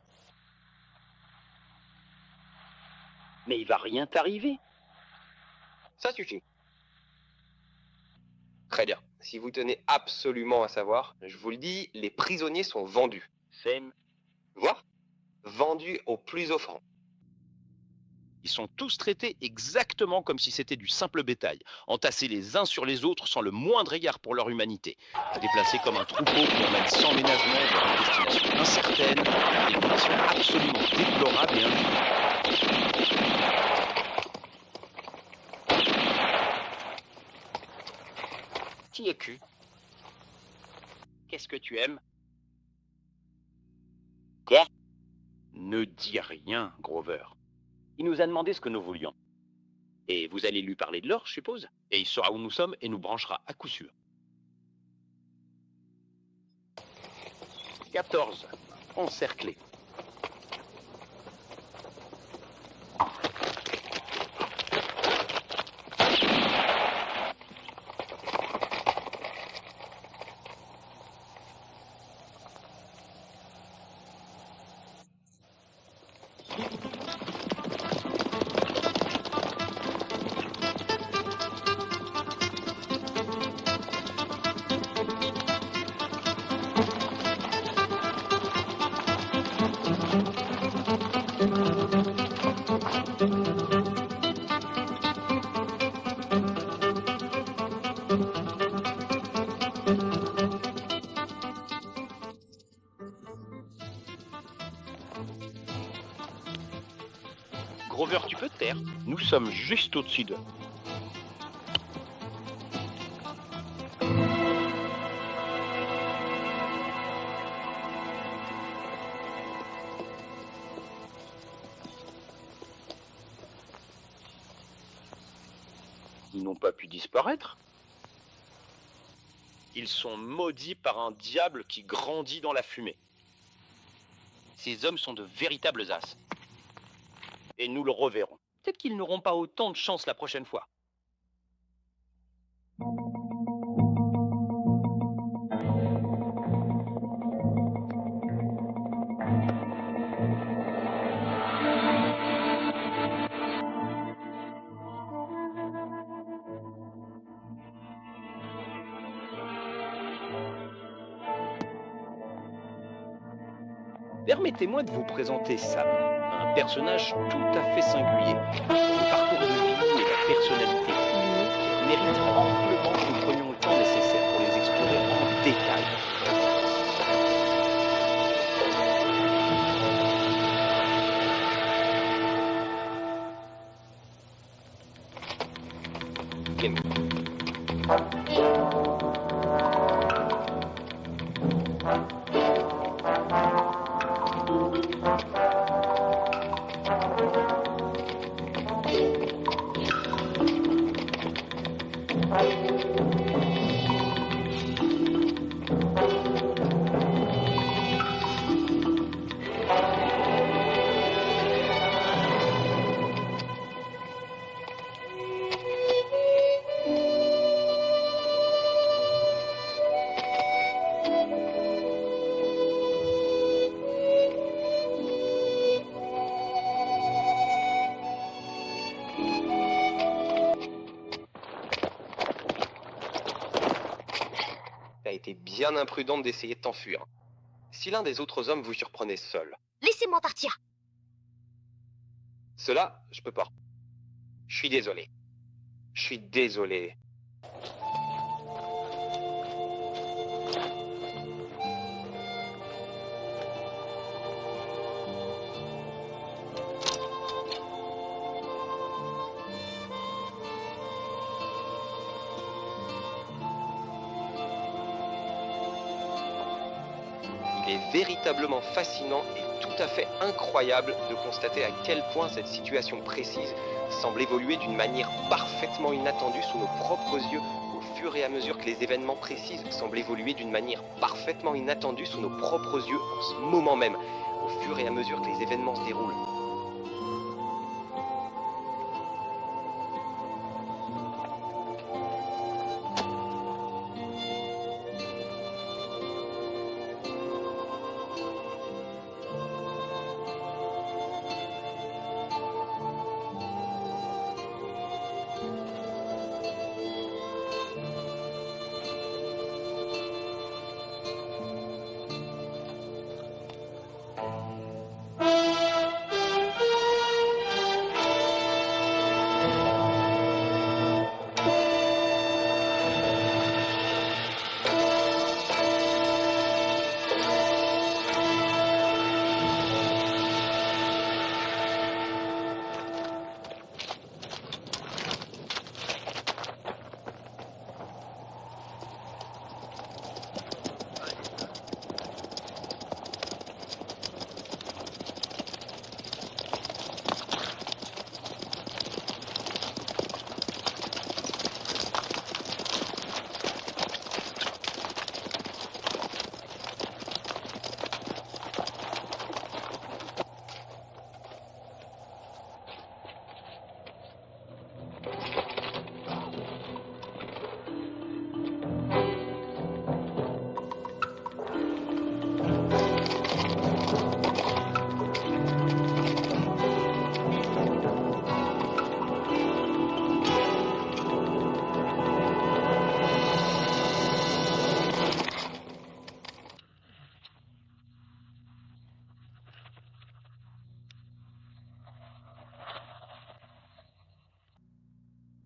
Mais il va rien t'arriver.
Ça suffit. Très bien. Si vous tenez absolument à savoir, je vous le dis, les prisonniers sont vendus.
Same.
Voir? Vendus au plus offrant.
Ils sont tous traités exactement comme si c'était du simple bétail, entassés les uns sur les autres sans le moindre égard pour leur humanité, déplacés comme un troupeau qui emmène sans ménagement vers une destination incertaine, dans des conditions absolument déplorables et indignes. Qui es-tu? Qu'est-ce que tu aimes?
Quoi?
Ne dis rien, Grover.
Il nous a demandé ce que nous voulions.
Et vous allez lui parler de l'or, je suppose? Et il saura où nous sommes et nous branchera à coup sûr. 14. Encerclé. Grover, tu peux te taire. Nous sommes juste au-dessus d'eux. Ils n'ont pas pu disparaître. Ils sont maudits par un diable qui grandit dans la fumée. Ces hommes sont de véritables as. Et nous le reverrons.
Peut-être qu'ils n'auront pas autant de chance la prochaine fois. Permettez-moi de vous présenter Sam, un personnage tout à fait singulier. Le parcours de vie et la personnalité unique méritent amplement que nous prenions le temps nécessaire pour les explorer en détail.
T'as été bien imprudente d'essayer de t'enfuir. Si l'un des autres hommes vous surprenait seul.
Laissez-moi partir.
Cela, je peux pas. Je suis désolé. Je suis désolé. Il est véritablement fascinant et tout à fait incroyable de constater à quel point cette situation précise semble évoluer d'une manière parfaitement inattendue sous nos propres yeux, au fur et à mesure que les événements précis semblent évoluer d'une manière parfaitement inattendue sous nos propres yeux en ce moment même, au fur et à mesure que les événements se déroulent.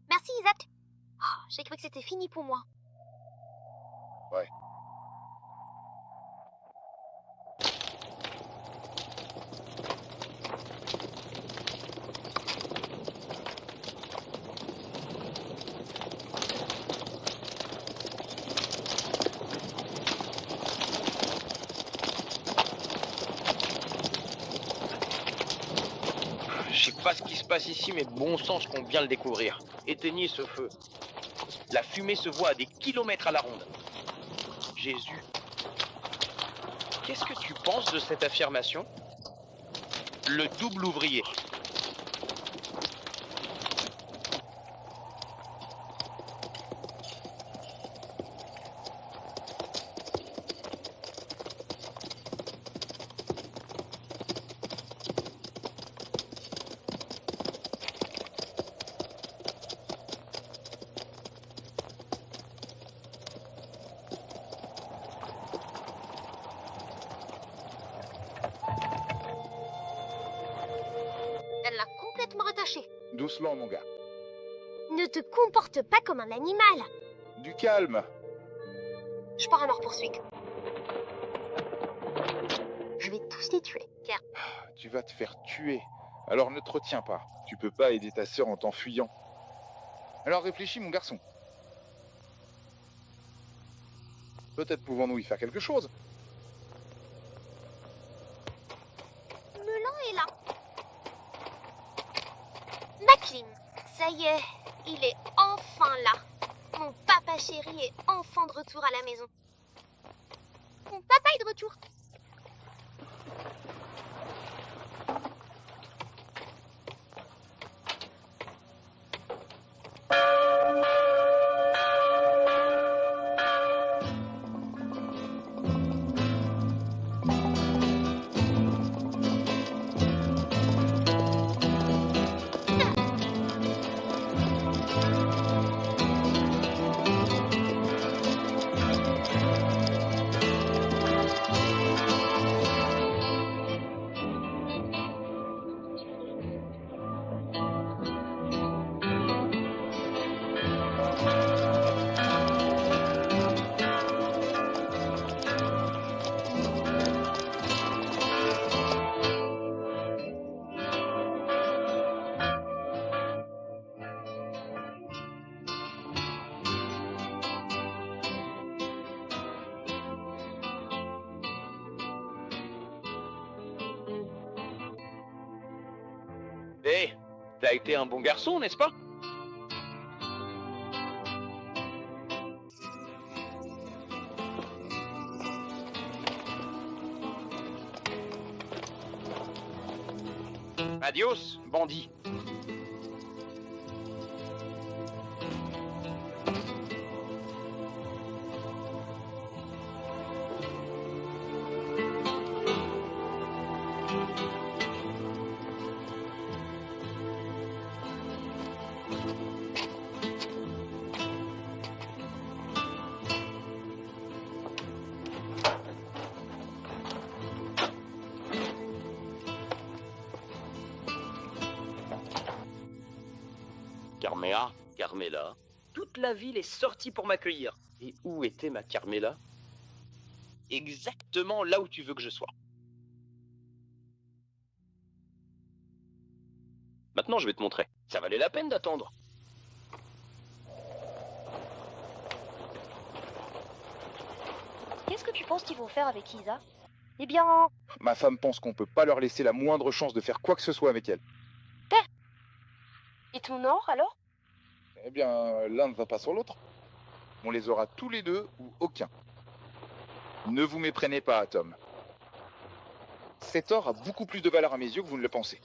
Merci, Isaac. Oh, j'ai cru que c'était fini pour moi.
Ouais.
Je sais pas ce qui se passe ici, mais bon sang, je compte bien le découvrir. Éteignez ce feu. La fumée se voit à des kilomètres à la ronde. Jésus. Qu'est-ce que tu penses de cette affirmation? Le double ouvrier.
Elle l'a complètement rattaché.
Doucement, mon gars.
Ne te comporte pas comme un animal.
Du calme.
Je pars à leur poursuite. Je vais tous les tuer, car
Tu vas te faire tuer. Alors ne te retiens pas. Tu peux pas aider ta sœur en t'enfuyant. Alors réfléchis, mon garçon. Peut-être pouvons-nous y faire quelque chose.
Melan est là. Macklin, ça y est, il est enfin là. Mon papa chéri est enfin de retour à la maison. Mon papa est de retour.
Hé, t'as été un bon garçon, n'est-ce pas? Adios, bandit. Carmela.
Toute la ville est sortie pour m'accueillir.
Et où était ma Carmela? Exactement là où tu veux que je sois. Maintenant, je vais te montrer. Ça valait la peine d'attendre.
Qu'est-ce que tu penses qu'ils vont faire avec Isa? Eh bien...
Ma femme pense qu'on peut pas leur laisser la moindre chance de faire quoi que ce soit avec elle.
Et ton or, alors?
Eh bien, l'un ne va pas sur l'autre. On les aura tous les deux ou aucun. Ne vous méprenez pas, Tom. Cet or a beaucoup plus de valeur à mes yeux que vous ne le pensez.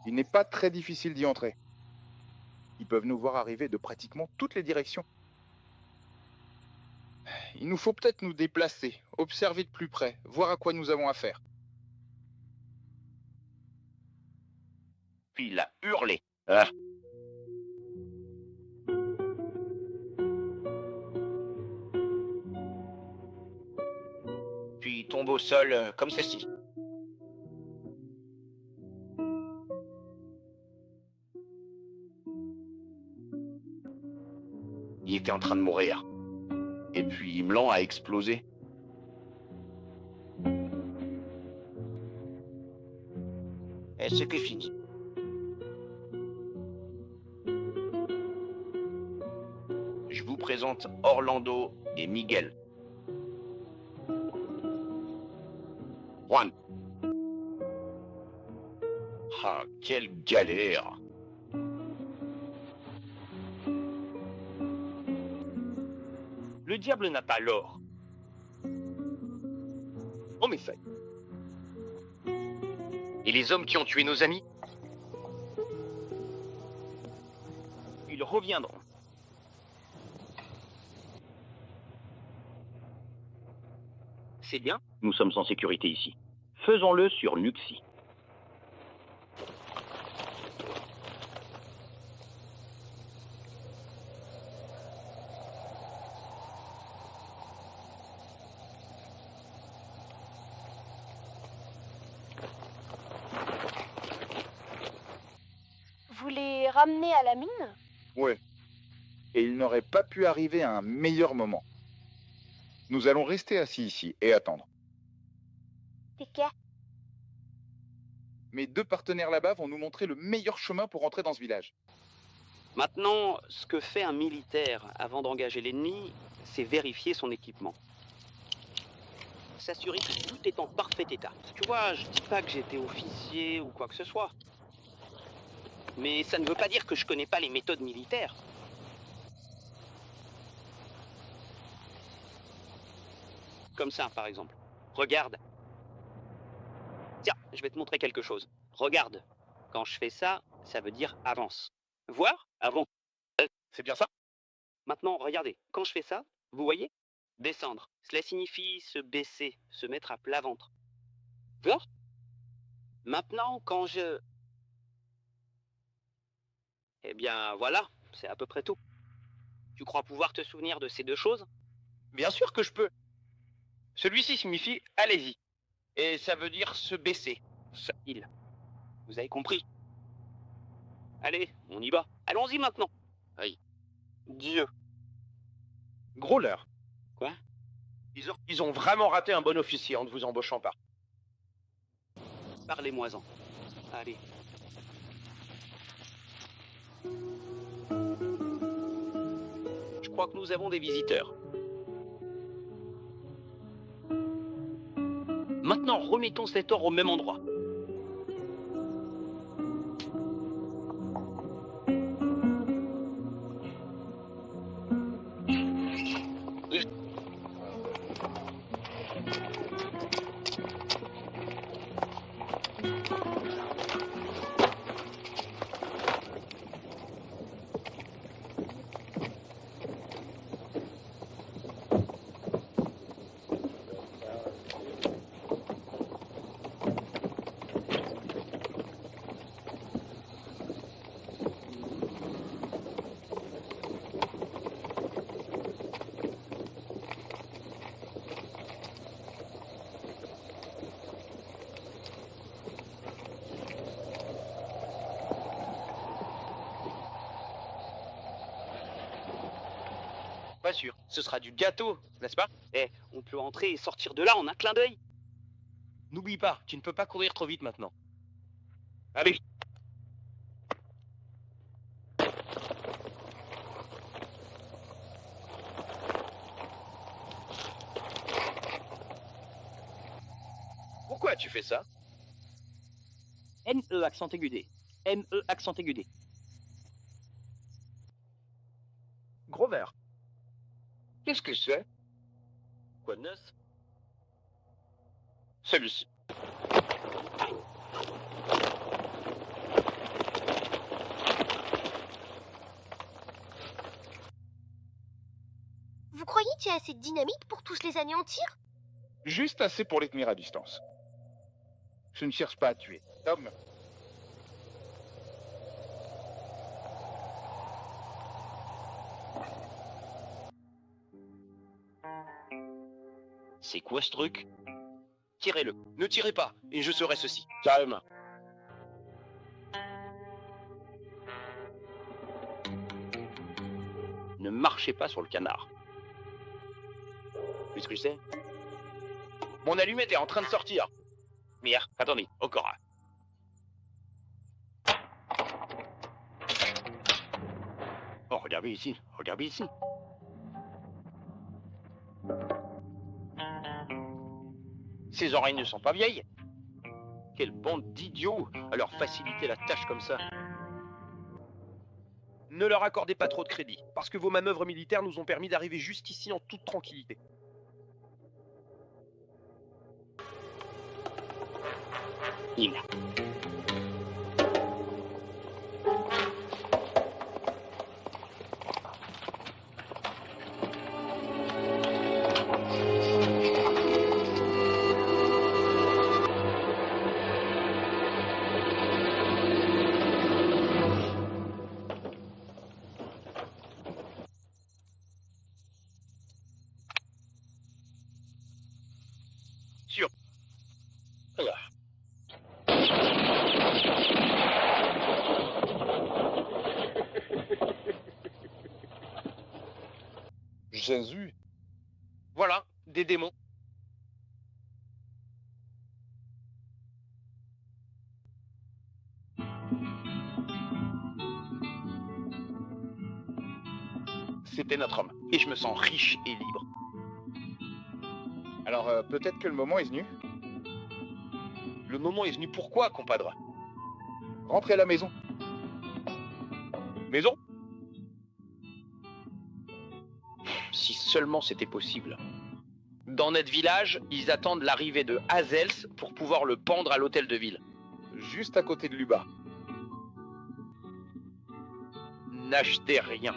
Il n'est pas très difficile d'y entrer. Ils peuvent nous voir arriver de pratiquement toutes les directions. Il nous faut peut-être nous déplacer, observer de plus près, voir à quoi nous avons affaire.
Puis il a hurlé. Ah. sol comme ceci. Il était en train de mourir. Et puis Imlan a explosé. Et c'était fini. Je vous présente Orlando et Miguel. Juan. Ah, quelle galère! Le diable n'a pas l'or. On m'essaye. Et les hommes qui ont tué nos amis? Ils reviendront. C'est bien, nous sommes en sécurité ici. Faisons-le sur Nuxi.
Vous les ramenez à la mine?
Ouais. Et il n'aurait pas pu arriver à un meilleur moment. Nous allons rester assis ici et attendre.
C'est quoi?
Mes deux partenaires là-bas vont nous montrer le meilleur chemin pour entrer dans ce village.
Maintenant, ce que fait un militaire avant d'engager l'ennemi, c'est vérifier son équipement. S'assurer que tout est en parfait état. Tu vois, je dis pas que j'étais officier ou quoi que ce soit. Mais ça ne veut pas dire que je connais pas les méthodes militaires. Comme ça, par exemple. Regarde. Tiens, je vais te montrer quelque chose. Regarde. Quand je fais ça, ça veut dire avance. Voir, avant.
C'est bien ça?
Maintenant, regardez. Quand je fais ça, vous voyez? Descendre. Cela signifie se baisser, se mettre à plat ventre. Voir? Maintenant, quand je... Eh bien, voilà. C'est à peu près tout. Tu crois pouvoir te souvenir de ces deux choses?
Bien sûr que je peux. Celui-ci signifie allez-y. Et ça veut dire se baisser.
Il. Vous avez compris? Allez, on y va. Allons-y maintenant.
Oui.
Dieu.
Gros leurre.
Quoi?
Ils ont vraiment raté un bon officier en ne vous embauchant pas.
Parlez-moi-en. Allez. Je crois que nous avons des visiteurs. Maintenant, remettons cet or au même endroit.
Pas sûr. Ce sera du gâteau, n'est-ce pas?
Eh, on peut entrer et sortir de là en un clin d'œil.
N'oublie pas, tu ne peux pas courir trop vite maintenant. Allez. Pourquoi tu fais ça?
N-E accent aigu D. M-E accent aigu D.
Grover. Qu'est-ce que c'est? Quoi de neuf? Celui-ci.
Vous croyez qu'il y a assez de dynamite pour tous les anéantir?
Juste assez pour les tenir à distance. Je ne cherche pas à tuer. Tom.
C'est quoi ce truc? tirez-le.
Ne tirez pas, et je serai ceci.
Calme. Ne marchez pas sur le canard. Vous savez ce que je sais? Mon allumette est en train de sortir. Mire, attendez, encore un. Oh, regardez ici, regardez ici. Ces oreilles ne sont pas vieilles. Quelle bande d'idiots à leur faciliter la tâche comme ça.
Ne leur accordez pas trop de crédit, parce que vos manœuvres militaires nous ont permis d'arriver juste ici en toute tranquillité.
Il. Sûr. Voilà.
Jésus.
Voilà, des démons.
C'était notre homme, et je me sens riche et libre.
Alors, peut-être que le moment est venu.
Le moment est venu pourquoi, compadre?
Rentrez à la maison.
Maison?
Si seulement c'était possible. Dans notre village, ils attendent l'arrivée de Hazels pour pouvoir le pendre à l'hôtel de ville.
Juste à côté de Luba.
N'achetez rien.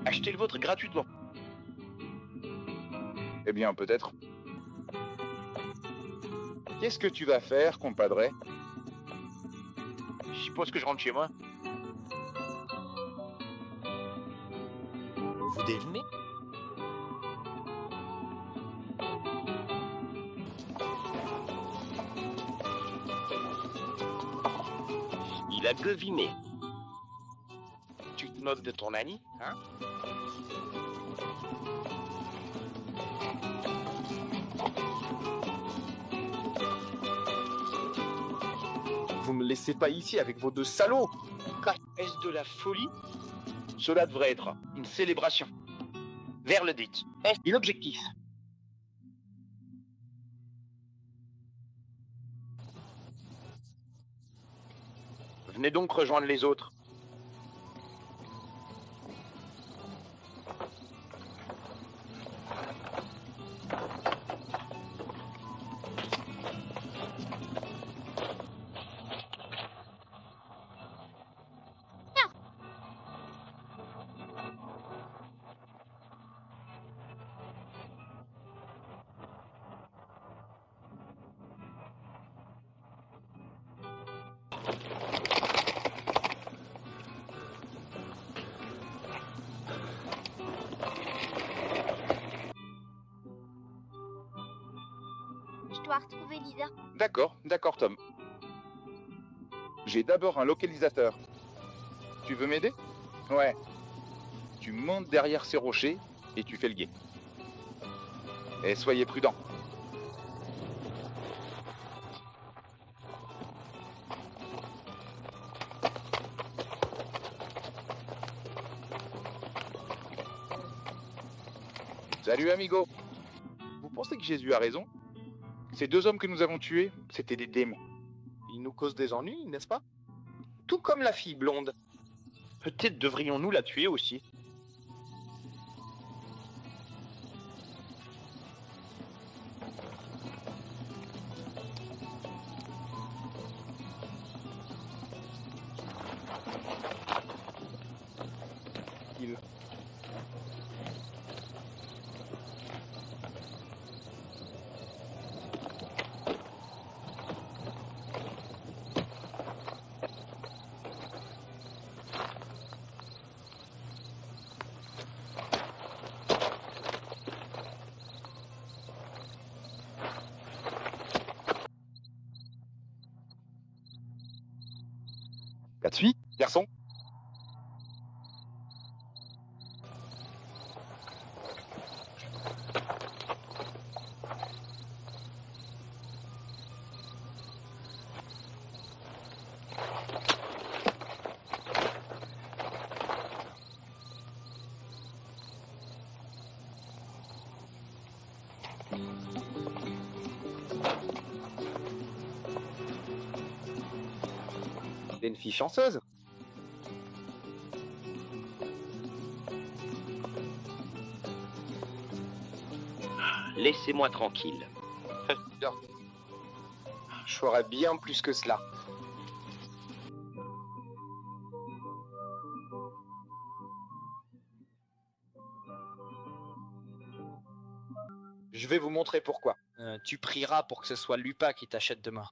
Achetez le vôtre gratuitement.
Eh bien, peut-être. Qu'est-ce que tu vas faire, compadre?
Je suppose que je rentre chez moi.
Vous devinez?
Il a deviné.
Tu te moques de ton ami, hein?
Vous me laissez pas ici avec vos deux salauds.
Est-ce de la folie?
Cela devrait être une célébration. Vers le dit.
Est-ce l'objectif?
Venez donc rejoindre les autres.
Je dois retrouver Lisa.
D'accord, Tom. J'ai d'abord un localisateur. Tu veux m'aider? Ouais. Tu montes derrière ces rochers et tu fais le guet. Et soyez prudents. Salut, amigo. Vous pensez que Jésus a raison? Ces deux hommes que nous avons tués, c'était des démons.
Ils nous causent des ennuis, n'est-ce pas? Tout comme la fille blonde.
Peut-être devrions-nous la tuer aussi.
Garçon?
T'es une fille chanceuse.
Laissez-moi tranquille.
Bien. Je ferais bien plus que cela. Je vais vous montrer pourquoi.
Tu prieras pour que ce soit Lupa qui t'achète demain.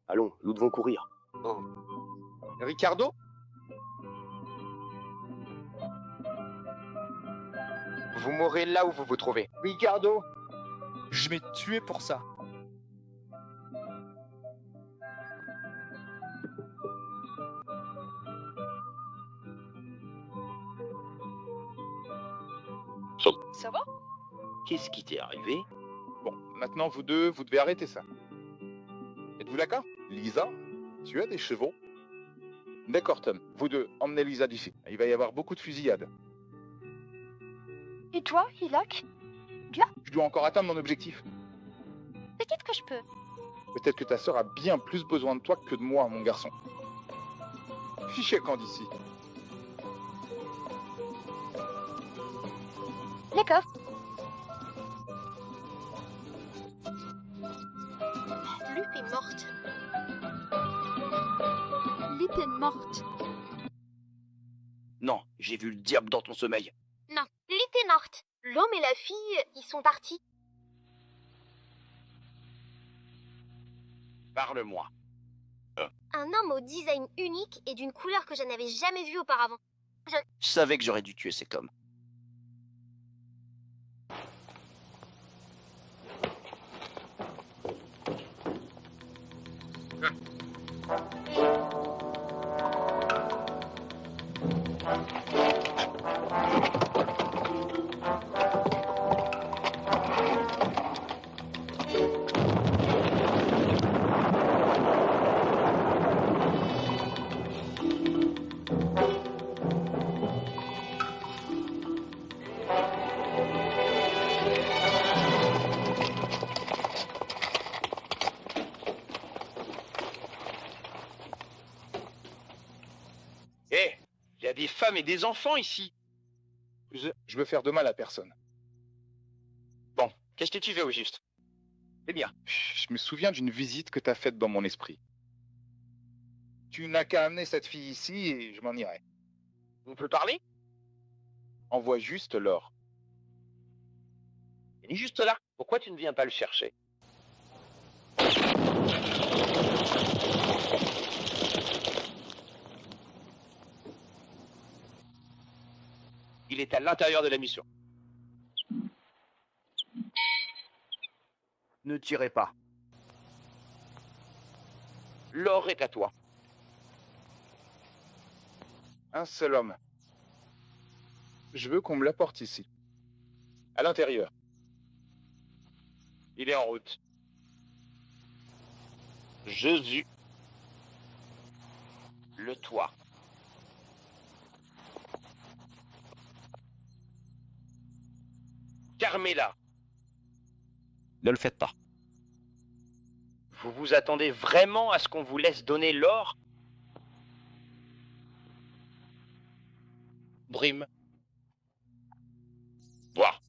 Allons, nous devons courir.
Oh. Ricardo?
Vous mourrez là où vous vous trouvez.
Ricardo? Je vais te tuer pour ça.
Ça va?
Qu'est-ce qui t'est arrivé?
Bon, maintenant vous deux, vous devez arrêter ça. Êtes-vous d'accord? Lisa, tu as des chevaux? D'accord Tom, vous deux, emmenez Lisa d'ici. Il va y avoir beaucoup de fusillades.
Et toi, Hilak?
Je dois encore atteindre mon objectif.
Peut-être que je peux.
Peut-être que ta sœur a bien plus besoin de toi que de moi, mon garçon. Fichez quand d'ici.
D'accord. Lup est morte. Lup est morte.
Non, j'ai vu le diable dans ton sommeil.
Non, Lup est morte. L'homme et la fille, ils sont partis.
Parle-moi.
Un homme au design unique et d'une couleur que je n'avais jamais vue auparavant.
Je savais que j'aurais dû tuer cet homme. Il y a des femmes et des enfants ici.
Je veux faire de mal à personne.
Bon, qu'est-ce que tu veux au juste? Eh bien.
Je me souviens d'une visite que t'as faite dans mon esprit. Tu n'as qu'à amener cette fille ici et je m'en irai.
On peut parler?
Envoie juste l'or.
Il est juste là. Pourquoi tu ne viens pas le chercher? Il est à l'intérieur de la mission. Ne tirez pas. L'or est à toi.
Un seul homme. Je veux qu'on me l'apporte ici. À l'intérieur.
Il est en route.
Jésus.
Le toit. Carmela.
Ne le faites pas. Vous vous attendez vraiment à ce qu'on vous laisse donner l'or?
Brim.
Voir.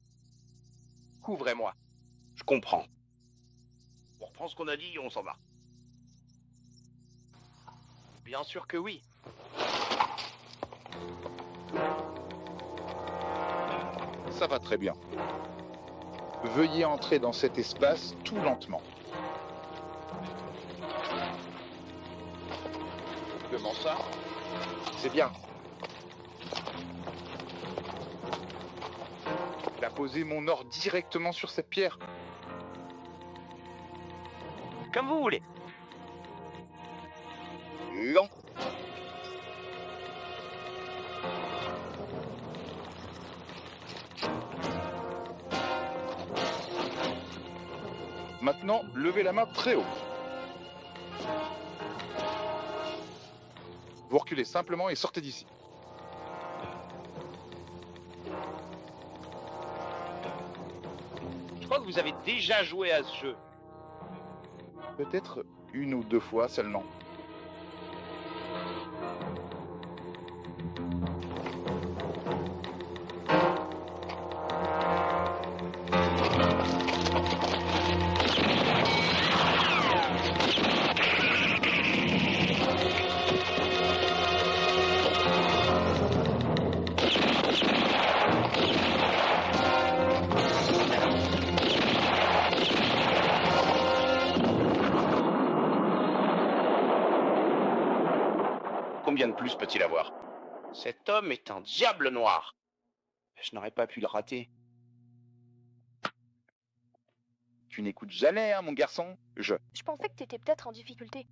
Couvrez-moi.
Je comprends. On reprend ce qu'on a dit et on s'en va.
Bien sûr que oui.
Ça va très bien. Veuillez entrer dans cet espace tout lentement.
Comment ça?
C'est bien. La poser mon or directement sur cette pierre.
Comme vous voulez.
Non.
Maintenant, levez la main très haut. Vous reculez simplement et sortez d'ici.
Je crois que vous avez déjà joué à ce jeu.
Peut-être une ou deux fois seulement.
Combien de plus peut-il avoir? Cet homme est un diable noir. Je n'aurais pas pu le rater.
Tu n'écoutes jamais, hein, mon garçon?
Je pensais que t'étais peut-être en difficulté.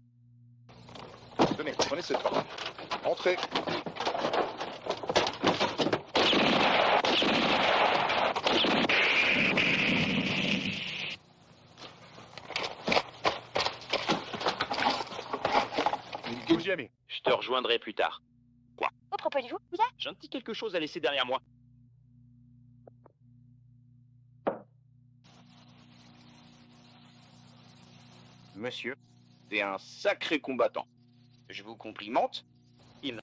Tenez, prenez cette porte. Entrez.
Jamais.
Je te rejoindrai plus tard. Quoi?
Au propos du vous, Isaac?
J'ai un petit quelque chose à laisser derrière moi.
Monsieur, c'est un sacré combattant. Je vous complimente. Il...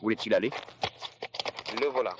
Où est-il allé?
Le voilà.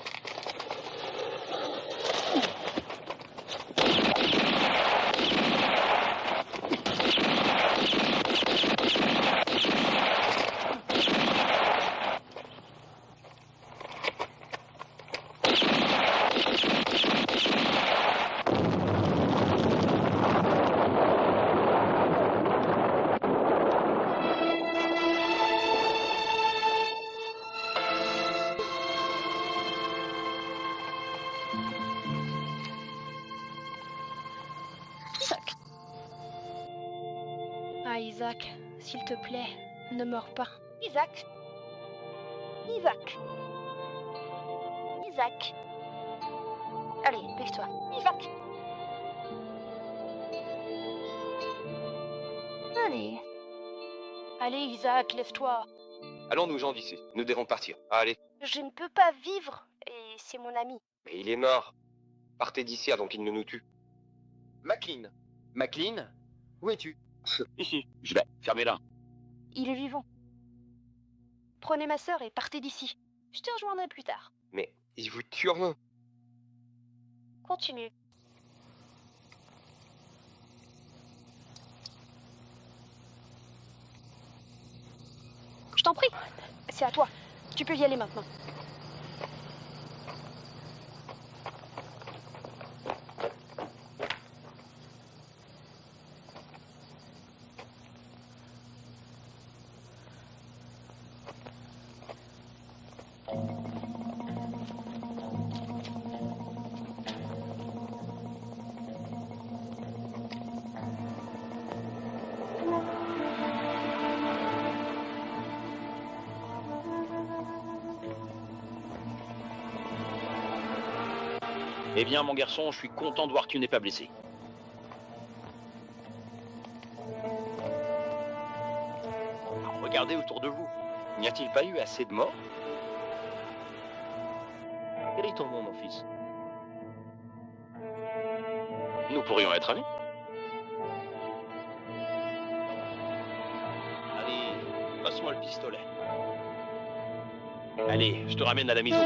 Ah, Isaac, s'il te plaît, ne meurs pas.
Isaac. Isaac. Isaac. Allez, lève-toi. Isaac. Allez.
Allez, Isaac, lève-toi.
Allons-nous, Jean Vissé. Nous devons partir. Allez.
Je ne peux pas vivre, et c'est mon ami.
Mais il est mort. Partez d'ici avant qu'il ne nous tue.
McLean. McLean, où es-tu?
Ici. Je vais. Fermez-la.
Il est vivant. Prenez ma sœur et partez d'ici. Je te rejoindrai plus tard.
Mais il vous tuera.
Continue.
Je t'en prie. C'est à toi. Tu peux y aller maintenant.
Eh bien, mon garçon, je suis content de voir que tu n'es pas blessé. Alors, regardez autour de vous. N'y a-t-il pas eu assez de morts? Quel est ton nom, mon fils? Nous pourrions être amis. Passe-moi le pistolet. Allez, je te ramène à la maison.